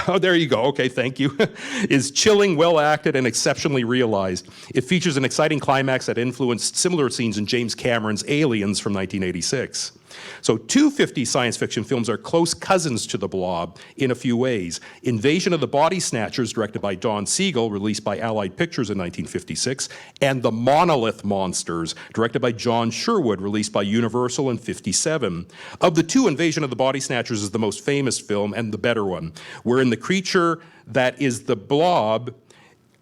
Oh, there you go. Okay, thank you. Is chilling, well acted, and exceptionally realized. It features an exciting climax that influenced similar scenes in James Cameron's Aliens from 1986. So 250 science fiction films are close cousins to The Blob in a few ways. Invasion of the Body Snatchers, directed by Don Siegel, released by Allied Pictures in 1956, and The Monolith Monsters, directed by John Sherwood, released by Universal in 57. Of the two, Invasion of the Body Snatchers is the most famous film and the better one, wherein the creature that is the blob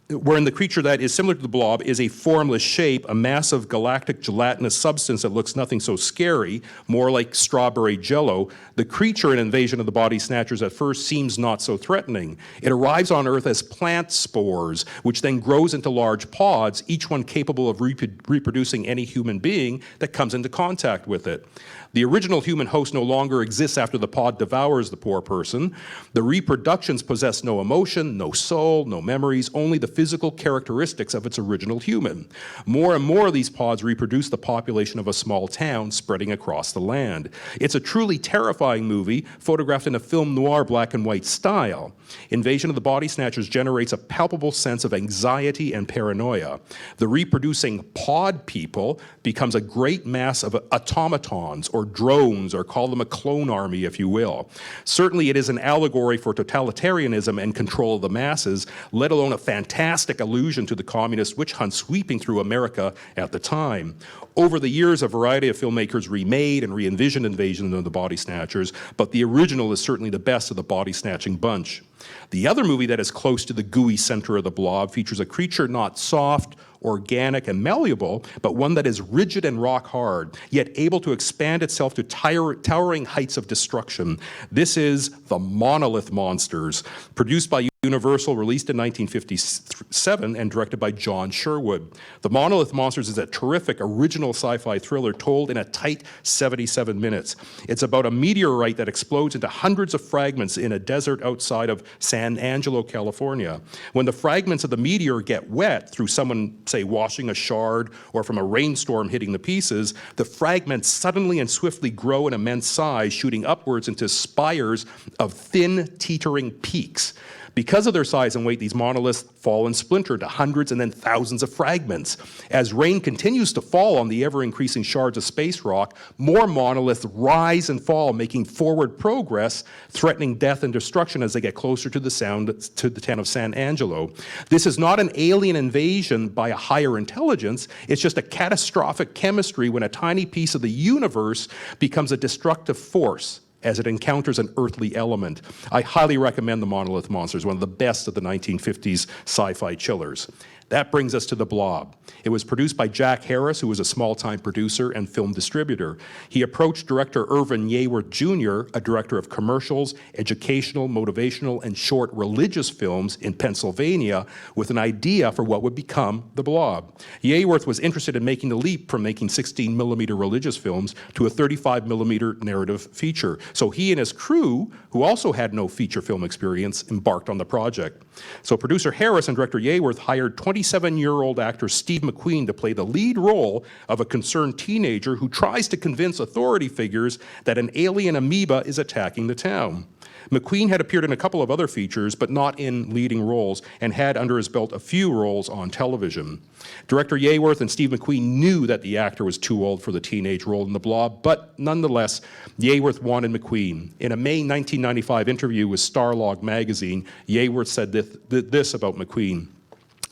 similar to the blob is a formless shape, a massive galactic gelatinous substance that looks nothing so scary, more like strawberry jello. The creature in Invasion of the Body Snatchers at first seems not so threatening. It arrives on Earth as plant spores, which then grows into large pods, each one capable of reproducing any human being that comes into contact with it. The original human host no longer exists after the pod devours the poor person. The reproductions possess no emotion, no soul, no memories, only the physical characteristics of its original human. More and more of these pods reproduce the population of a small town spreading across the land. It's a truly terrifying movie, photographed in a film noir black and white style. Invasion of the Body Snatchers generates a palpable sense of anxiety and paranoia. The reproducing pod people becomes a great mass of automatons or drones, or call them a clone army, if you will. Certainly it is an allegory for totalitarianism and control of the masses, let alone a fantastic allusion to the communist witch hunt sweeping through America at the time. Over the years, a variety of filmmakers remade and re-envisioned Invasion of the Body Snatchers, but the original is certainly the best of the body-snatching bunch. The other movie that is close to the gooey center of the blob features a creature not soft, organic, and malleable, but one that is rigid and rock hard, yet able to expand itself to towering heights of destruction. This is The Monolith Monsters, produced by Universal, released in 1957 and directed by John Sherwood. The Monolith Monsters is a terrific original sci-fi thriller told in a tight 77 minutes. It's about a meteorite that explodes into hundreds of fragments in a desert outside of San Angelo, California. When the fragments of the meteor get wet through someone, say, washing a shard or from a rainstorm hitting the pieces, the fragments suddenly and swiftly grow in immense size, shooting upwards into spires of thin, teetering peaks. Because of their size and weight, these monoliths fall and splinter into hundreds and then thousands of fragments. As rain continues to fall on the ever-increasing shards of space rock, more monoliths rise and fall, making forward progress, threatening death and destruction as they get closer to the town of San Angelo. This is not an alien invasion by a higher intelligence, it's just a catastrophic chemistry when a tiny piece of the universe becomes a destructive force as it encounters an earthly element. I highly recommend The Monolith Monsters, one of the best of the 1950s sci-fi chillers. That brings us to The Blob. It was produced by Jack Harris, who was a small-time producer and film distributor. He approached director Irvin Yeaworth Jr., a director of commercials, educational, motivational, and short religious films in Pennsylvania, with an idea for what would become The Blob. Yeaworth was interested in making the leap from making 16mm religious films to a 35mm narrative feature. So he and his crew, who also had no feature film experience, embarked on the project. So producer Harris and director Yeaworth hired 27-year-old actor Steve McQueen to play the lead role of a concerned teenager who tries to convince authority figures that an alien amoeba is attacking the town. McQueen had appeared in a couple of other features, but not in leading roles, and had under his belt a few roles on television. Director Yeaworth and Steve McQueen knew that the actor was too old for the teenage role in The Blob, but nonetheless, Yeaworth wanted McQueen. In a May 1995 interview with Starlog magazine, Yeaworth said this about McQueen.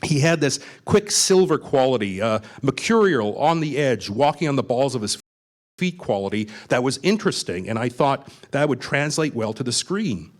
He had this quicksilver quality, mercurial, on the edge, walking on the balls of his feet quality that was interesting, and I thought that would translate well to the screen.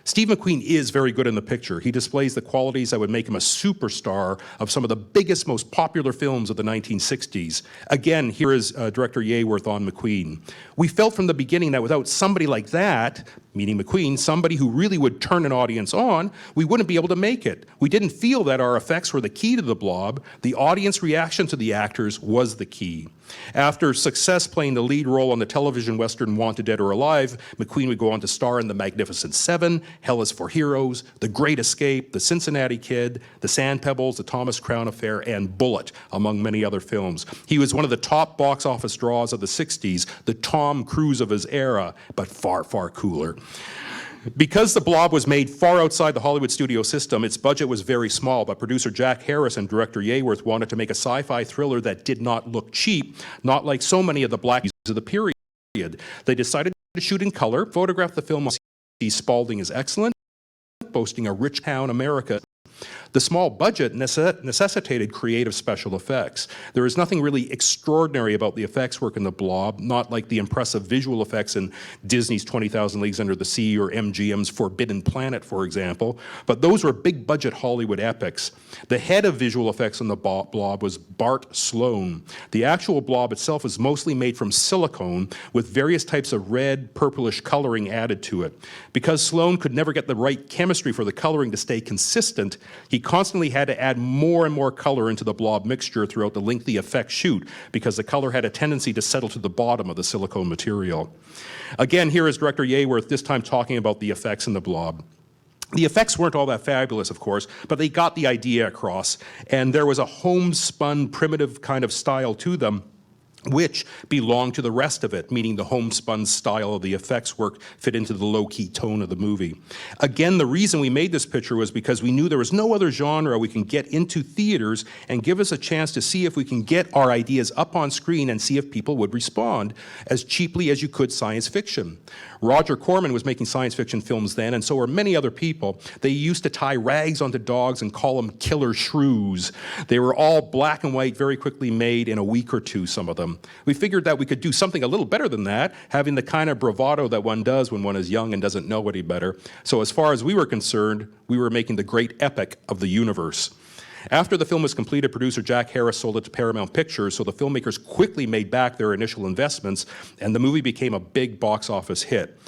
Steve McQueen is very good in the picture. He displays the qualities that would make him a superstar of some of the biggest, most popular films of the 1960s. Again, here is director Yeaworth on McQueen. We felt from the beginning that without somebody like that, meaning McQueen, somebody who really would turn an audience on, we wouldn't be able to make it. We didn't feel that our effects were the key to The Blob. The audience reaction to the actors was the key. After success playing the lead role on the television western Wanted Dead or Alive, McQueen would go on to star in The Magnificent Seven, Hell is for Heroes, The Great Escape, The Cincinnati Kid, The Sand Pebbles, The Thomas Crown Affair, and Bullet, among many other films. He was one of the top box office draws of the 60s, the Tom Cruise of his era, but far, far cooler. Because The Blob was made far outside the Hollywood studio system, its budget was very small, but producer Jack Harris and director Yeaworth wanted to make a sci-fi thriller that did not look cheap, not like so many of the black of the period. They decided to shoot in color, photograph the film. Spalding is excellent, boasting a rich town America. The small budget necessitated creative special effects. There is nothing really extraordinary about the effects work in The Blob, not like the impressive visual effects in Disney's 20,000 Leagues Under the Sea or MGM's Forbidden Planet, for example, but those were big budget Hollywood epics. The head of visual effects on The Blob was Bart Sloan. The actual blob itself is mostly made from silicone with various types of red, purplish coloring added to it. Because Sloan could never get the right chemistry for the coloring to stay consistent, he constantly had to add more and more color into the blob mixture throughout the lengthy effect shoot because the color had a tendency to settle to the bottom of the silicone material. Again, here is director Yeaworth, this time talking about the effects in The Blob. The effects weren't all that fabulous, of course, but they got the idea across, and there was a homespun, primitive kind of style to them, which belonged to the rest of it, meaning the homespun style of the effects work fit into the low-key tone of the movie. Again, the reason we made this picture was because we knew there was no other genre we can get into theaters and give us a chance to see if we can get our ideas up on screen and see if people would respond as cheaply as you could science fiction. Roger Corman was making science fiction films then, and so were many other people. They used to tie rags onto dogs and call them killer shrews. They were all black and white, very quickly made in a week or two, some of them. We figured that we could do something a little better than that, having the kind of bravado that one does when one is young and doesn't know any better. So as far as we were concerned, we were making the great epic of the universe. After the film was completed, producer Jack Harris sold it to Paramount Pictures, so the filmmakers quickly made back their initial investments, and the movie became a big box office hit.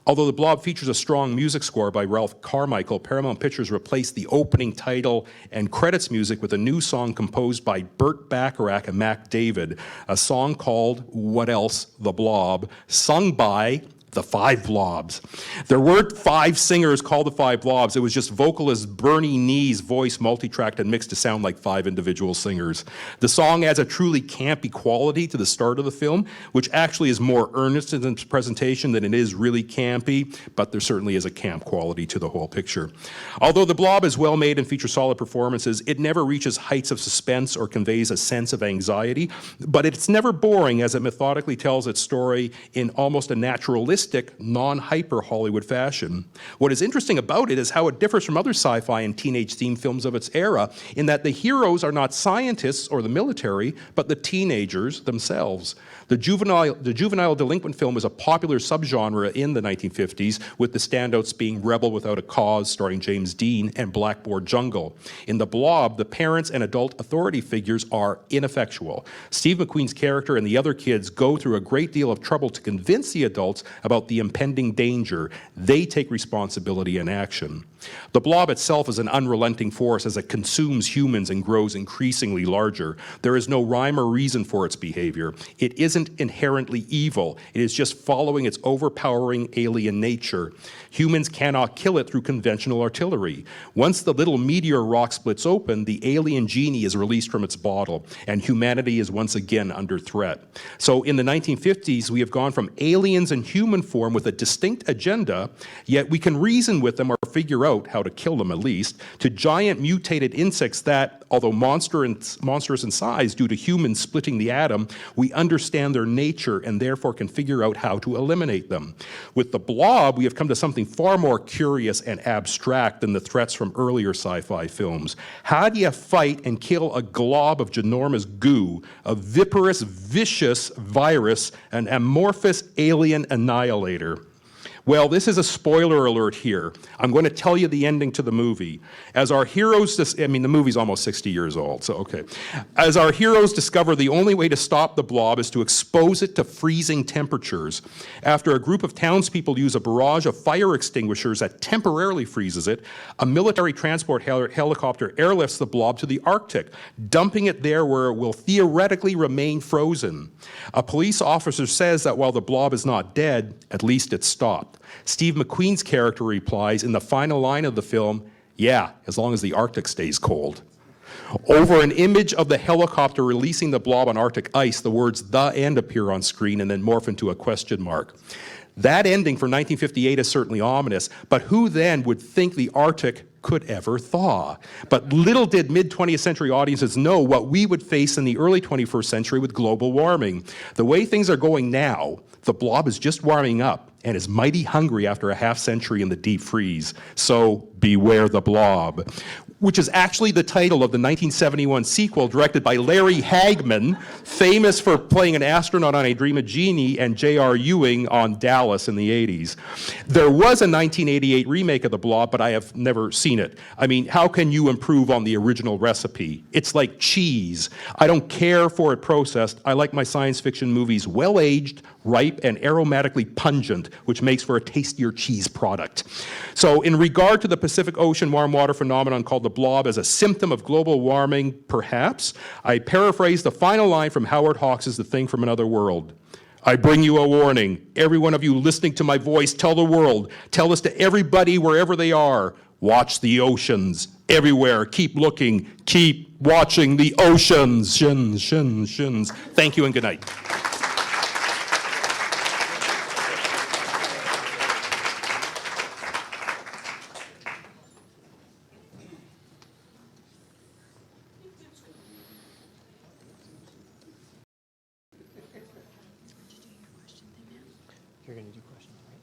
Although The Blob features a strong music score by Ralph Carmichael, Paramount Pictures replaced the opening title and credits music with a new song composed by Burt Bacharach and Mac David, a song called What Else? The Blob, sung by the Five Blobs. There weren't 5 singers called the Five Blobs. It was just vocalist Bernie Nee's voice multi-tracked and mixed to sound like 5 individual singers. The song adds a truly campy quality to the start of the film, which actually is more earnest in its presentation than it is really campy, but there certainly is a camp quality to the whole picture. Although The Blob is well made and features solid performances, it never reaches heights of suspense or conveys a sense of anxiety, but it's never boring as it methodically tells its story in almost a naturalistic, non-hyper Hollywood fashion. What is interesting about it is how it differs from other sci-fi and teenage-themed films of its era, in that the heroes are not scientists or the military, but the teenagers themselves. The juvenile delinquent film is a popular subgenre in the 1950s, with the standouts being Rebel Without a Cause, starring James Dean, and Blackboard Jungle. In The Blob, the parents and adult authority figures are ineffectual. Steve McQueen's character and the other kids go through a great deal of trouble to convince the adults about the impending danger. They take responsibility and action. The Blob itself is an unrelenting force as it consumes humans and grows increasingly larger. There is no rhyme or reason for its behavior. It isn't inherently evil. It is just following its overpowering alien nature. Humans cannot kill it through conventional artillery. Once the little meteor rock splits open, the alien genie is released from its bottle, and humanity is once again under threat. So in the 1950s, we have gone from aliens in human form with a distinct agenda, yet we can reason with them or figure out how to kill them at least, to giant mutated insects that, although monstrous in size due to humans splitting the atom, we understand their nature and therefore can figure out how to eliminate them. With The Blob, we have come to something far more curious and abstract than the threats from earlier sci-fi films. How do you fight and kill a glob of ginormous goo, a viperous, vicious virus, an amorphous alien annihilator? Well, this is a spoiler alert here. I'm going to tell you the ending to the movie. As our heroes, the movie's almost 60 years old, so okay. As our heroes discover the only way to stop the blob is to expose it to freezing temperatures. After a group of townspeople use a barrage of fire extinguishers that temporarily freezes it, a military transport helicopter airlifts the blob to the Arctic, dumping it there where it will theoretically remain frozen. A police officer says that while the blob is not dead, at least it's stopped. Steve McQueen's character replies in the final line of the film, "Yeah, as long as the Arctic stays cold." Over an image of the helicopter releasing the blob on Arctic ice, the words "the end" appear on screen and then morph into a question mark. That ending for 1958 is certainly ominous, but who then would think the Arctic could ever thaw? But little did mid-20th century audiences know what we would face in the early 21st century with global warming. The way things are going now, the blob is just warming up and is mighty hungry after a half century in the deep freeze. So beware the blob, which is actually the title of the 1971 sequel directed by Larry Hagman, famous for playing an astronaut on A Dream of Jeannie and J.R. Ewing on Dallas in the 80s. There was a 1988 remake of The Blob, but I have never seen it. I mean, how can you improve on the original recipe? It's like cheese. I don't care for it processed. I like my science fiction movies well-aged, ripe, and aromatically pungent, which makes for a tastier cheese product. So in regard to the Pacific Ocean warm water phenomenon called the blob as a symptom of global warming, perhaps, I paraphrase the final line from Howard Hawks' The Thing from Another World. I bring you a warning. Every one of you listening to my voice, tell the world, tell this to everybody wherever they are. Watch the oceans everywhere. Keep looking. Keep watching the oceans. Shins, shins, shins. Thank you and good night. You're going to do questions, right?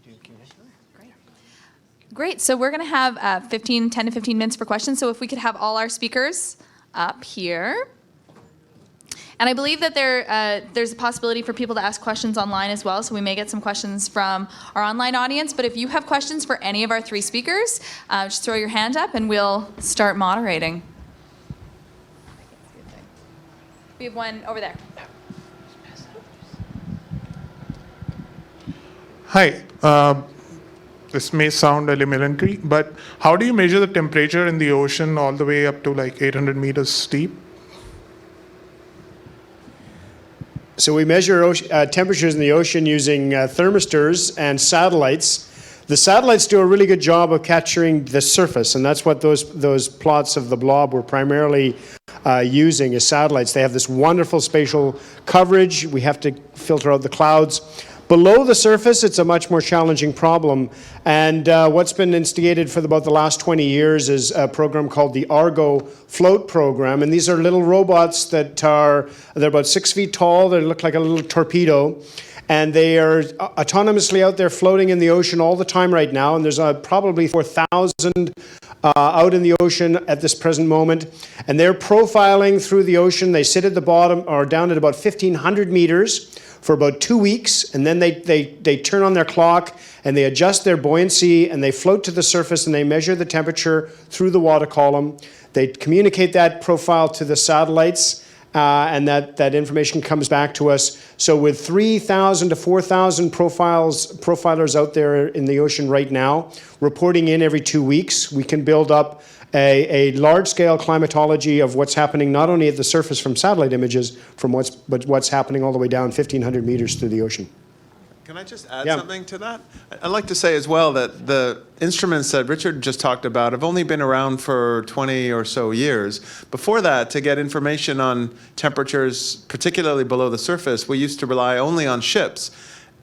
You do Q&A? Great. So we're going to have 10 to 15 minutes for questions. So if we could have all our speakers up here. And I believe that there's a possibility for people to ask questions online as well. So we may get some questions from our online audience. But if you have questions for any of our 3 speakers, just throw your hand up and we'll start moderating. We have one over there. Hi. This may sound elementary, but how do you measure the temperature in the ocean all the way up to like 800 meters deep? So we measure temperatures in the ocean using thermistors and satellites. The satellites do a really good job of capturing the surface, and that's what those plots of the blob were primarily using as satellites. They have this wonderful spatial coverage. We have to filter out the clouds. Below the surface, it's a much more challenging problem. And what's been instigated for about the last 20 years is a program called the Argo Float Program. And these are little robots that they're about 6 feet tall. They look like a little torpedo. And they are autonomously out there floating in the ocean all the time right now. And there's probably 4,000 out in the ocean at this present moment. And they're profiling through the ocean. They sit at the bottom or down at about 1,500 meters for about 2 weeks, and then they turn on their clock and they adjust their buoyancy and they float to the surface and they measure the temperature through the water column. They communicate that profile to the satellites and that information comes back to us. So with 3,000 to 4,000 profilers out there in the ocean right now, reporting in every 2 weeks, we can build up a large-scale climatology of what's happening not only at the surface from satellite images, but what's happening all the way down 1,500 meters through the ocean. Can I just add something to that? I'd like to say as well that the instruments that Richard just talked about have only been around for 20 or so years. Before that, to get information on temperatures, particularly below the surface, we used to rely only on ships.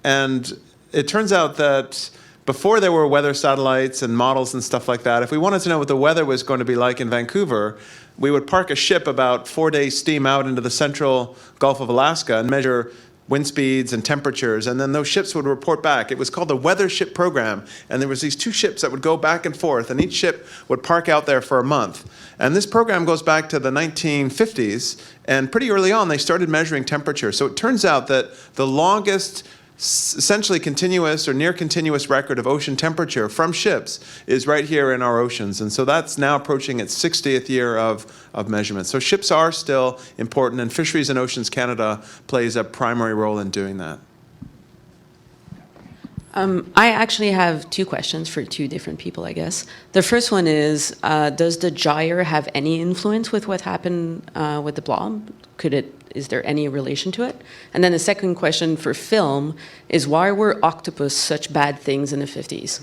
And it turns out that before there were weather satellites and models and stuff like that, if we wanted to know what the weather was going to be like in Vancouver, we would park a ship about 4 days steam out into the central Gulf of Alaska and measure wind speeds and temperatures, and then those ships would report back. It was called the Weather Ship Program, and there was these 2 ships that would go back and forth, and each ship would park out there for a month. And this program goes back to the 1950s, and pretty early on they started measuring temperature. So it turns out that the longest essentially continuous or near continuous record of ocean temperature from ships is right here in our oceans. And so that's now approaching its 60th year of measurement. So ships are still important, and Fisheries and Oceans Canada plays a primary role in doing that. I actually have 2 questions for 2 different people, I guess. The first one is, does the gyre have any influence with what happened with the blob? Is there any relation to it? And then the second question for film is, why were octopus such bad things in the 50s?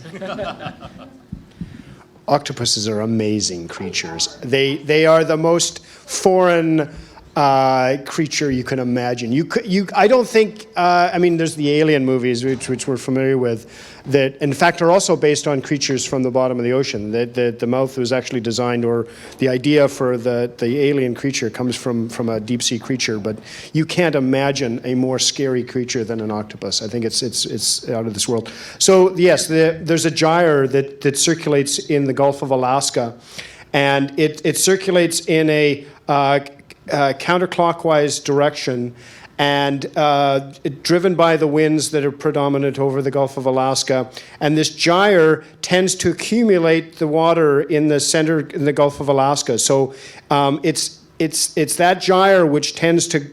Octopuses are amazing creatures. They are the most foreign creature you can imagine. I don't think, I mean, there's the Alien movies, which we're familiar with, that in fact are also based on creatures from the bottom of the ocean. The mouth was actually designed, or the idea for the alien creature comes from a deep sea creature, but you can't imagine a more scary creature than an octopus. I think it's out of this world. So yes, there's a gyre that circulates in the Gulf of Alaska, and it circulates in a counterclockwise direction, and driven by the winds that are predominant over the Gulf of Alaska. And this gyre tends to accumulate the water in the center in the Gulf of Alaska. So it's that gyre which tends to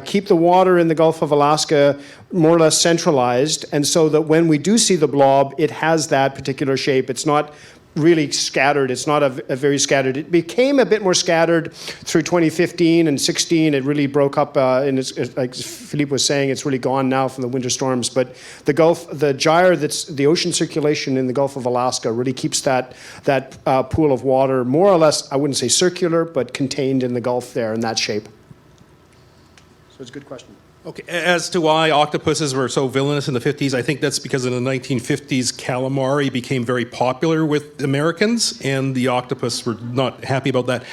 keep the water in the Gulf of Alaska more or less centralized, and so that when we do see the blob, it has that particular shape. It's not really scattered. It's not a very scattered. It became a bit more scattered through 2015 and 16. It really broke up, and like Philippe was saying, it's really gone now from the winter storms. But the gyre, that's the ocean circulation in the Gulf of Alaska, really keeps that pool of water more or less, I wouldn't say circular, but contained in the Gulf there in that shape. So it's a good question. Okay, as to why octopuses were so villainous in the 50s, I think that's because in the 1950s, calamari became very popular with Americans, and the octopus were not happy about that.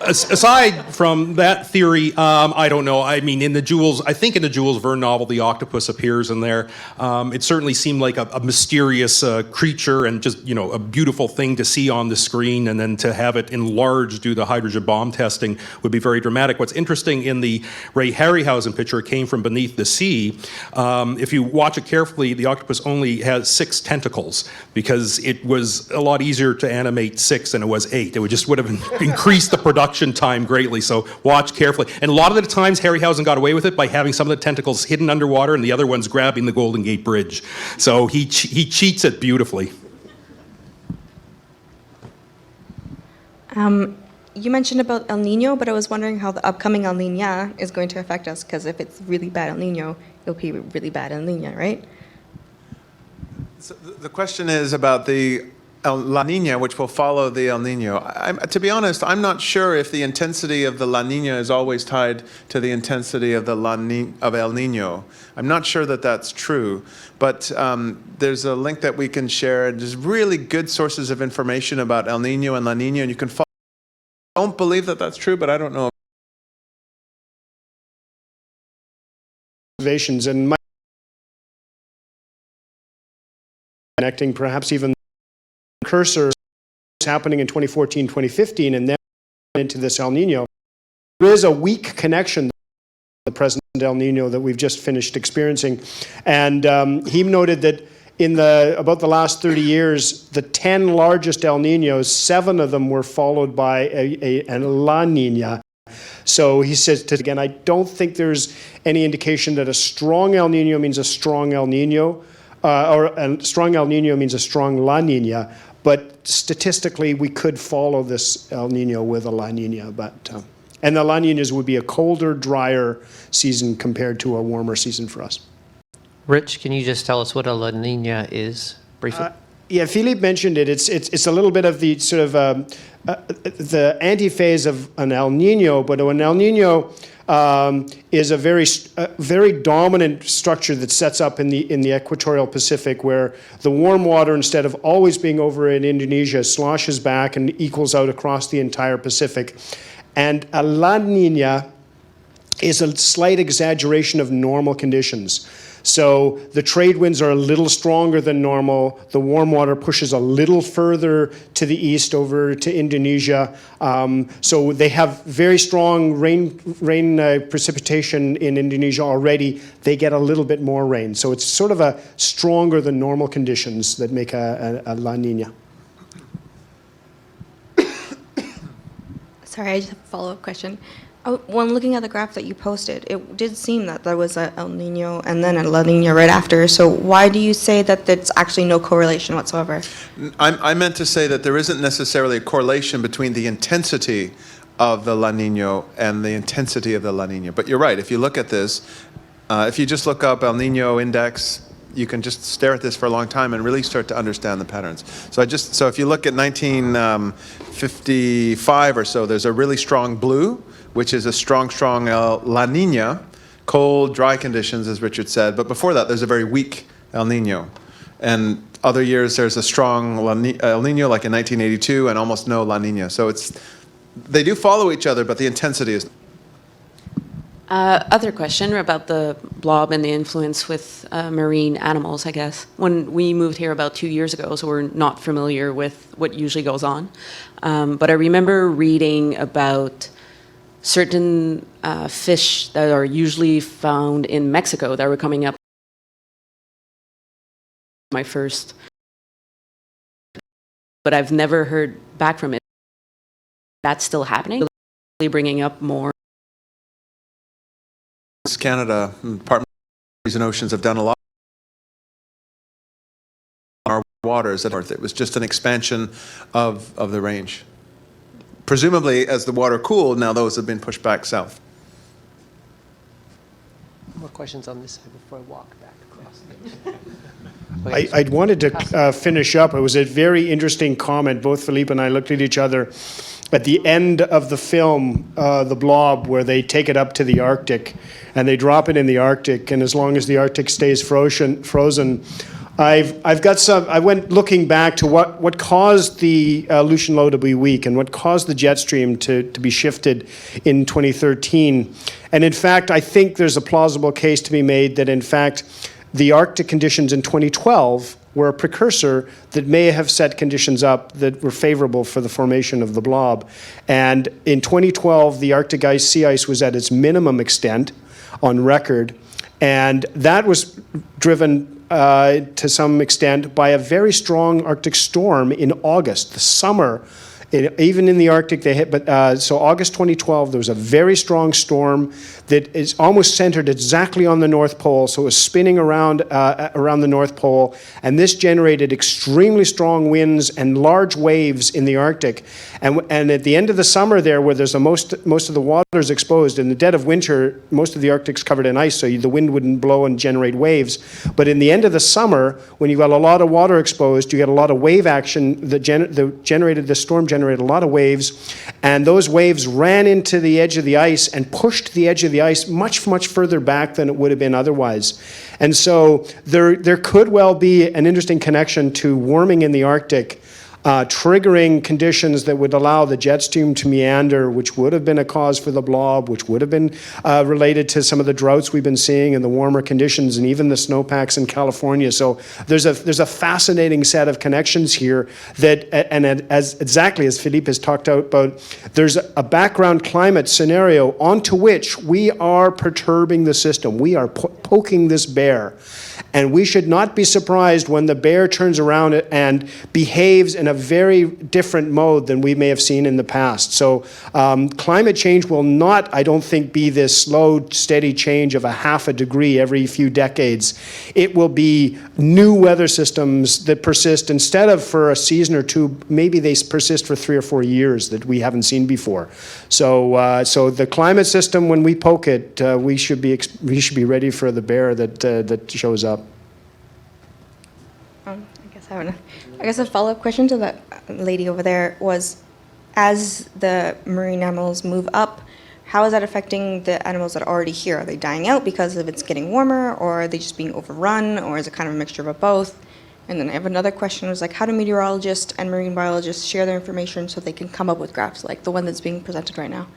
Aside from that theory, I don't know. I mean, in the Jules Verne novel, the octopus appears in there. It certainly seemed like a mysterious creature, and just, a beautiful thing to see on the screen, and then to have it enlarged due to hydrogen bomb testing would be very dramatic. What's interesting in the Ray Harryhausen picture, came from beneath the sea. If you watch it carefully, the octopus only has 6 tentacles because it was a lot easier to animate 6 than it was 8. It would have increased the production time greatly. So watch carefully. And a lot of the times, Harryhausen got away with it by having some of the tentacles hidden underwater and the other ones grabbing the Golden Gate Bridge. So he cheats it beautifully. You mentioned about El Nino, but I was wondering how the upcoming El Nino is going to affect us, because if it's really bad El Nino, it'll be really bad El Nino, right? So the question is about the La Nina, which will follow the El Nino. To be honest, I'm not sure if the intensity of the La Nina is always tied to the intensity of the El Nino. I'm not sure that that's true, but there's a link that we can share. There's really good sources of information about El Nino and La Nina, and you can follow. I don't believe that that's true, but I don't know. Observations and connecting perhaps even cursor happening in 2014, 2015, and then into this El Nino. There is a weak connection to the present El Nino that we've just finished experiencing. And he noted that in about the last 30 years, the 10 largest El Ninos, 7 of them were followed by a La Nina. So he says, again, I don't think there's any indication that a strong El Nino means a strong El Nino, or a strong El Nino means a strong La Nina. But statistically, we could follow this El Nino with a La Nina. And the La Ninas would be a colder, drier season compared to a warmer season for us. Rich, can you just tell us what a La Nina is briefly? Yeah, Philippe mentioned it. It's a little bit of the sort of the antiphase of an El Nino, but an El Nino is a very dominant structure that sets up in the equatorial Pacific, where the warm water, instead of always being over in Indonesia, sloshes back and equals out across the entire Pacific. And a La Nina is a slight exaggeration of normal conditions. So the trade winds are a little stronger than normal. The warm water pushes a little further to the east over to Indonesia. So they have very strong rain precipitation in Indonesia already. They get a little bit more rain. So it's sort of a stronger than normal conditions that make a La Nina. Sorry, I just have a follow-up question. When looking at the graph that you posted, it did seem that there was a El Nino and then a La Nina right after. So why do you say that there's actually no correlation whatsoever? I meant to say that there isn't necessarily a correlation between the intensity of the La Nina and the intensity of the La Nina. But you're right. If you look at this, if you just look up El Nino index, you can just stare at this for a long time and really start to understand the patterns. So if you look at 1955 or so, there's a really strong blue, which is a strong La Nina, cold, dry conditions, as Richard said. But before that, there's a very weak El Nino. And other years, there's a strong El Nino, like in 1982, and almost no La Nina. So they do follow each other, but the intensity is... Other question about the blob and the influence with marine animals, I guess. When we moved here about 2 years ago, so we're not familiar with what usually goes on. But I remember reading about certain fish that are usually found in Mexico that were coming up. My first, but I've never heard back from it. That's still happening, bringing up more. Canada, Department of Seas and Oceans have done a lot on our waters at Earth. It was just an expansion of the range. Presumably, as the water cooled, now those have been pushed back south. More questions on this side before I walk back across. I wanted to finish up. It was a very interesting comment. Both Philippe and I looked at each other at the end of the film, The Blob, where they take it up to the Arctic and they drop it in the Arctic. And as long as the Arctic stays frozen, I've got some. I went looking back to what caused the Aleutian low to be weak and what caused the jet stream to be shifted in 2013. And in fact, I think there's a plausible case to be made that in fact the Arctic conditions in 2012 were a precursor that may have set conditions up that were favorable for the formation of the blob. And in 2012, the Arctic sea ice was at its minimum extent on record, and that was driven to some extent by a very strong Arctic storm in August, the summer. Even in the Arctic, they hit, but so August 2012, there was a very strong storm that is almost centered exactly on the North Pole, so it was spinning around around the North Pole, and this generated extremely strong winds and large waves in the Arctic. And at the end of the summer there, where there's most of the water is exposed, in the dead of winter, most of the Arctic's covered in ice, so the wind wouldn't blow and generate waves. But in the end of the summer, when you've got a lot of water exposed, you get a lot of wave action that the storm generated a lot of waves, and those waves ran into the edge of the ice and pushed the edge of the ice much, much further back than it would have been otherwise. And so there could well be an interesting connection to warming in the Arctic triggering conditions that would allow the jet stream to meander, which would have been a cause for the blob, which would have been related to some of the droughts we've been seeing and the warmer conditions and even the snowpacks in California. So there's a fascinating set of connections here that, and as exactly as Philippe has talked about, there's a background climate scenario onto which we are perturbing the system. We are poking this bear. And we should not be surprised when the bear turns around and behaves in a very different mode than we may have seen in the past. So climate change will not, I don't think, be this slow, steady change of a half a degree every few decades. It will be new weather systems that persist instead of for a season or two, maybe they persist for 3 or 4 years that we haven't seen before. So the climate system, when we poke it, we should be ready for the bear that shows up. I guess a follow-up question to that lady over there was, as the marine animals move up, how is that affecting the animals that are already here? Are they dying out because of it's getting warmer, or are they just being overrun, or is it kind of a mixture of both? And then I have another question, was like, how do meteorologists and marine biologists share their information so they can come up with graphs like the one that's being presented right now?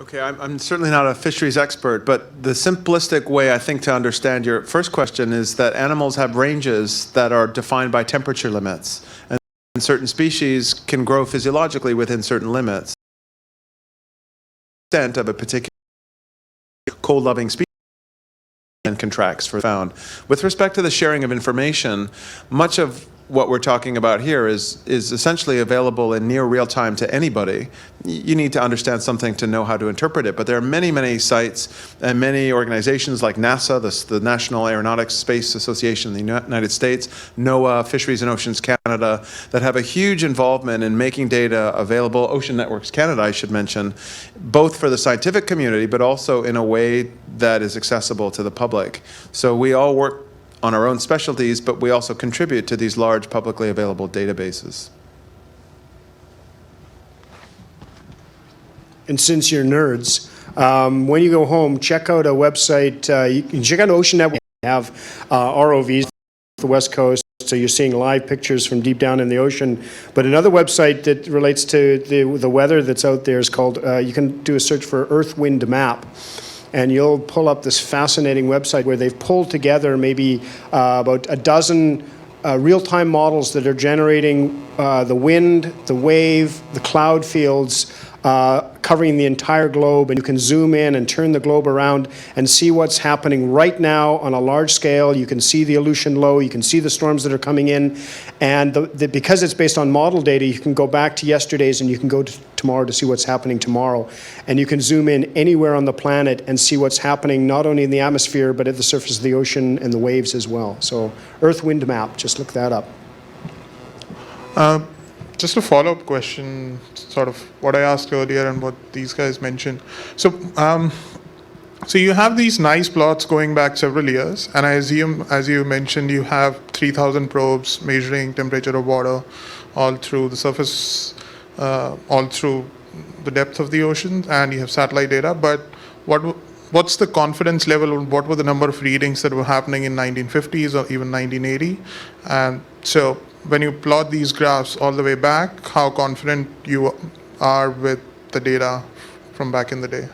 Okay, I'm certainly not a fisheries expert, but the simplistic way I think to understand your first question is that animals have ranges that are defined by temperature limits, and certain species can grow physiologically within certain limits. The extent of a particular cold-loving species and contracts for found. With respect to the sharing of information, much of what we're talking about here is essentially available in near real time to anybody. You need to understand something to know how to interpret it, but there are many, many sites and many organizations like NASA, the National Aeronautics Space Association in the United States, NOAA, Fisheries and Oceans Canada, that have a huge involvement in making data available, Ocean Networks Canada, I should mention, both for the scientific community, but also in a way that is accessible to the public. So we all work on our own specialties, but we also contribute to these large publicly available databases. And since you're nerds, when you go home, check out a website. You can check out Ocean Network. We have ROVs the West Coast, so you're seeing live pictures from deep down in the ocean. But another website that relates to the weather that's out there is called, you can do a search for Earth Wind Map. And you'll pull up this fascinating website where they've pulled together maybe about a dozen real-time models that are generating the wind, the wave, the cloud fields, covering the entire globe, and you can zoom in and turn the globe around and see what's happening right now on a large scale. You can see the Aleutian low, you can see the storms that are coming in, and because it's based on model data, you can go back to yesterday's and you can go to tomorrow to see what's happening tomorrow. And you can zoom in anywhere on the planet and see what's happening not only in the atmosphere, but at the surface of the ocean and the waves as well. So Earth Wind Map, just look that up. Just a follow-up question, sort of what I asked earlier and what these guys mentioned. So, so you have these nice plots going back several years, and I assume, as you mentioned, you have 3,000 probes measuring temperature of water all through the surface, all through the depth of the ocean, and you have satellite data. But what's the confidence level? What were the number of readings that were happening in 1950s or even 1980? And so, when you plot these graphs all the way back, how confident you are with the data from back in the day?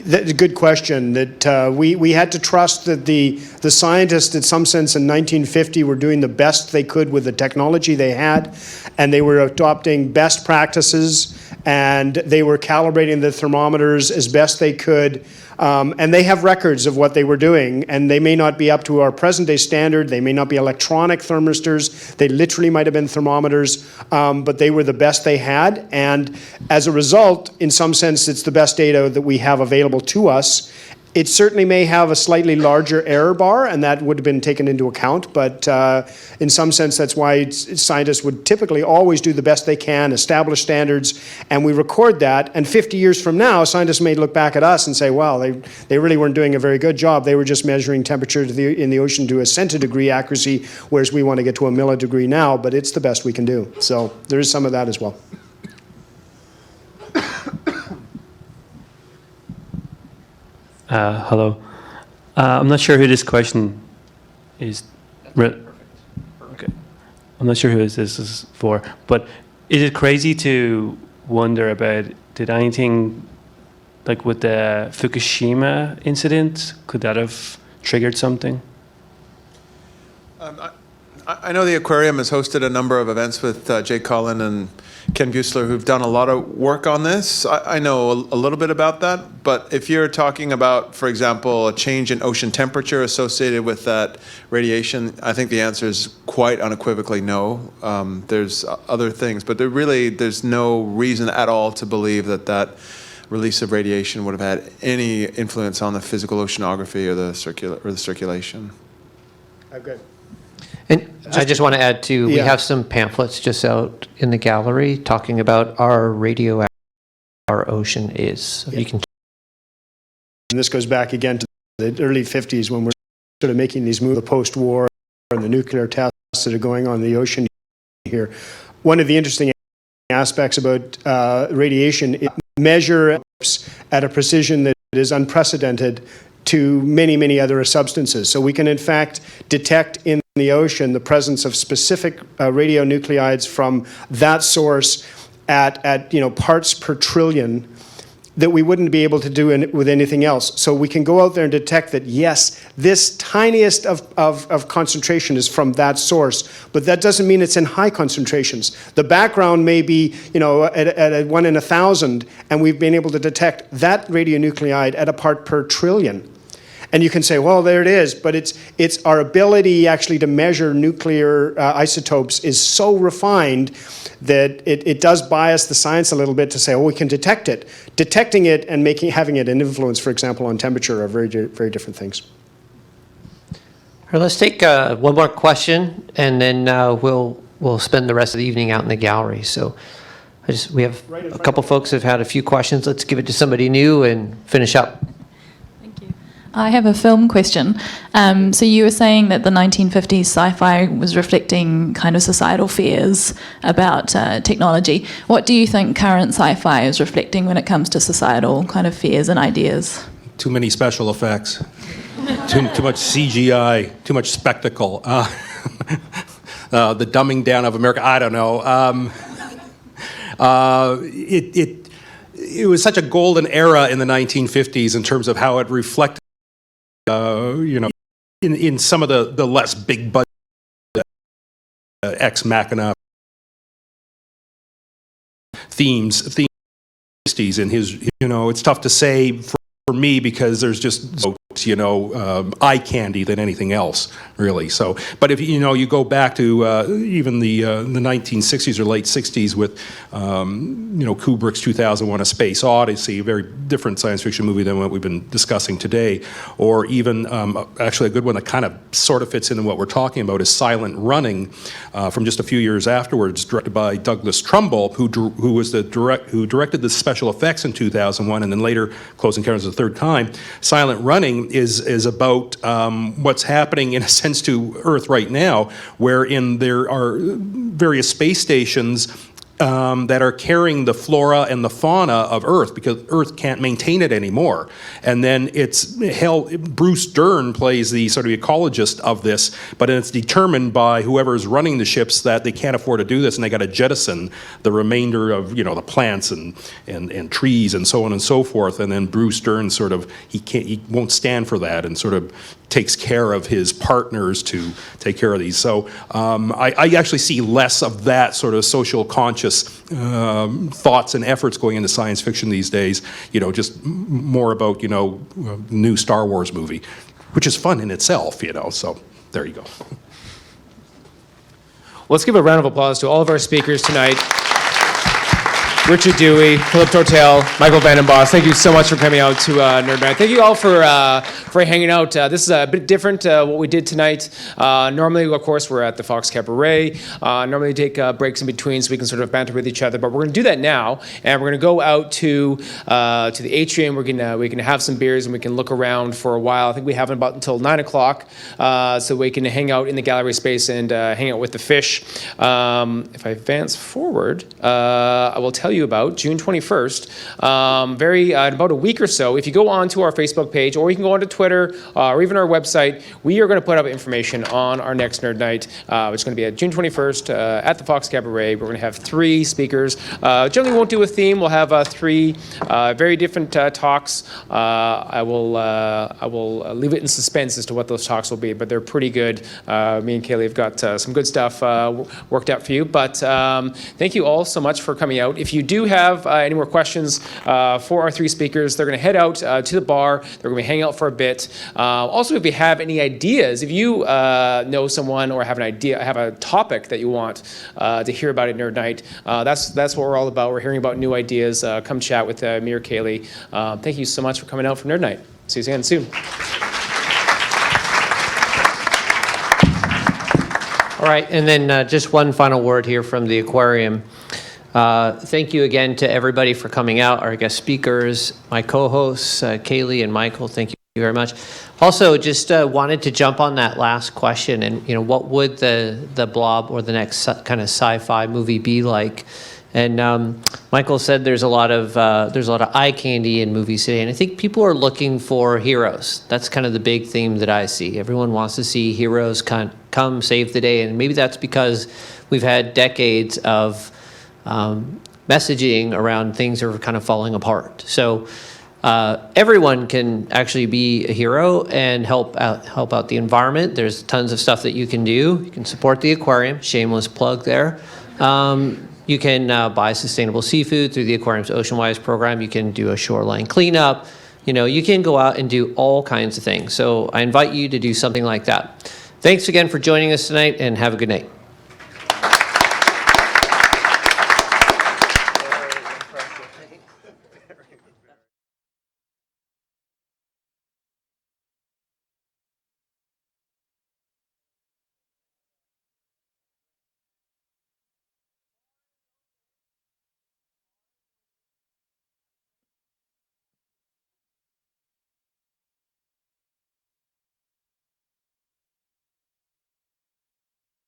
That's a good question. That we had to trust that the scientists, in some sense, in 1950 were doing the best they could with the technology they had, and they were adopting best practices, and they were calibrating the thermometers as best they could. And they have records of what they were doing, and they may not be up to our present-day standard. They may not be electronic thermistors. They literally might have been thermometers, but they were the best they had. And as a result, in some sense, it's the best data that we have available to us. It certainly may have a slightly larger error bar, and that would have been taken into account. But in some sense, that's why scientists would typically always do the best they can, establish standards, and we record that. And 50 years from now, scientists may look back at us and say, well, they really weren't doing a very good job. They were just measuring temperature in the ocean to a centidegree accuracy, whereas we want to get to a millidegree now, but it's the best we can do. So there is some of that as well. Hello. I'm not sure who this question is. Okay. I'm not sure who this is for, but is it crazy to wonder about, did anything, like with the Fukushima incident, could that have triggered something? I know the Aquarium has hosted a number of events with Jay Collin and Ken Buessler, who've done a lot of work on this. I know a little bit about that, but if you're talking about, for example, a change in ocean temperature associated with that radiation, I think the answer is quite unequivocally no. There's other things, but there's no reason at all to believe that release of radiation would have had any influence on the physical oceanography or the circulation. Okay. And I just want to add too, we have some pamphlets just out in the gallery talking about our radioactive our ocean is. So you can. And this goes back again to the early 50s when we're sort of making these moves, the post-war and the nuclear tests that are going on in the ocean here. One of the interesting aspects about radiation is measure at a precision that is unprecedented to many, many other substances. So we can, in fact, detect in the ocean the presence of specific radionuclides from that source at parts per trillion that we wouldn't be able to do with anything else. So we can go out there and detect that, yes, this tiniest of concentration is from that source, but that doesn't mean it's in high concentrations. The background may be, at a 1 in 1,000, and we've been able to detect that radionuclide at a part per trillion. And you can say, well, there it is, but it's our ability actually to measure nuclear isotopes is so refined that it does bias the science a little bit to say, oh, we can detect it. Detecting it and having it an influence, for example, on temperature are very, very different things. All right, let's take one more question, and then we'll spend the rest of the evening out in the gallery. So we have a couple folks have had a few questions. Let's give it to somebody new and finish up. I have a film question. So you were saying that the 1950s sci-fi was reflecting kind of societal fears about technology. What do you think current sci-fi is reflecting when it comes to societal kind of fears and ideas? Too many special effects, too much CGI, too much spectacle. The dumbing down of America, I don't know. It was such a golden era in the 1950s in terms of how it reflected in some of the less big budget ex machina themes in his, it's tough to say for me because there's just eye candy than anything else, really. So, but if you go back to even the 1960s or late 60s with Kubrick's 2001: A Space Odyssey, a very different science fiction movie than what we've been discussing today, or even actually a good one that kind of sort of fits into what we're talking about is Silent Running, from just a few years afterwards, directed by Douglas Trumbull, who directed the special effects in 2001, and then later Close Encounters of the Third Kind. Silent Running is about what's happening in a sense to Earth right now, wherein there are various space stations that are carrying the flora and the fauna of Earth because Earth can't maintain it anymore. And then Bruce Dern plays the sort of ecologist of this, but it's determined by whoever is running the ships that they can't afford to do this, and they got to jettison the remainder of the plants and trees and so on and so forth. And then Bruce Dern sort of he won't stand for that and sort of takes care of his partners to take care of these. So I actually see less of that sort of social conscious thoughts and efforts going into science fiction these days. Just more about new Star Wars movie, which is fun in itself. So there you go. Let's give a round of applause to all of our speakers tonight. Richard Dewey, Philip Tortel, Michael Vandenbos, thank you so much for coming out to Nerd Night. Thank you all for hanging out. This is a bit different what we did tonight. Normally, of course, we're at the Fox Cabaret. Normally, we take breaks in between so we can sort of banter with each other. But we're going to do that now, and we're going to go out to the atrium. We can have some beers and we can look around for a while. I think we have about until 9 o'clock, so we can hang out in the gallery space and hang out with the fish. If I advance forward, I will tell you about June 21st, in about a week or so. If you go onto our Facebook page, or you can go onto Twitter, or even our website, we are going to put up information on our next Nerd Night, which is going to be at June 21st at the Fox Cabaret. We're going to have 3 speakers. Generally won't do a theme. We'll have 3 very different talks. I will leave it in suspense as to what those talks will be, but they're pretty good. Me and Kaylee have got some good stuff worked out for you. But thank you all so much for coming out. If you do have any more questions for our 3 speakers, they're going to head out to the bar. They're going to be hanging out for a bit. Also, if you have any ideas, if you know someone or have a topic that you want to hear about at Nerd Night, that's what we're all about. We're hearing about new ideas. Come chat with me or Kaylee. Thank you so much for coming out for Nerd Night. See you again soon. All right, and then just one final word here from the Aquarium. Thank you again to everybody for coming out, our guest speakers, my co-hosts, Kaylee and Michael, thank you very much. Also, just wanted to jump on that last question, and what would the Blob or the next kind of sci-fi movie be like? And Michael said there's a lot of eye candy in movies today, and I think people are looking for heroes. That's kind of the big theme that I see. Everyone wants to see heroes come save the day, and maybe that's because we've had decades of messaging around things are kind of falling apart. So everyone can actually be a hero and help out the environment. There's tons of stuff that you can do. You can support the aquarium, shameless plug there. You can buy sustainable seafood through the aquarium's Oceanwise program. You can do a shoreline cleanup. You can go out and do all kinds of things. So I invite you to do something like that. Thanks again for joining us tonight, and have a good night.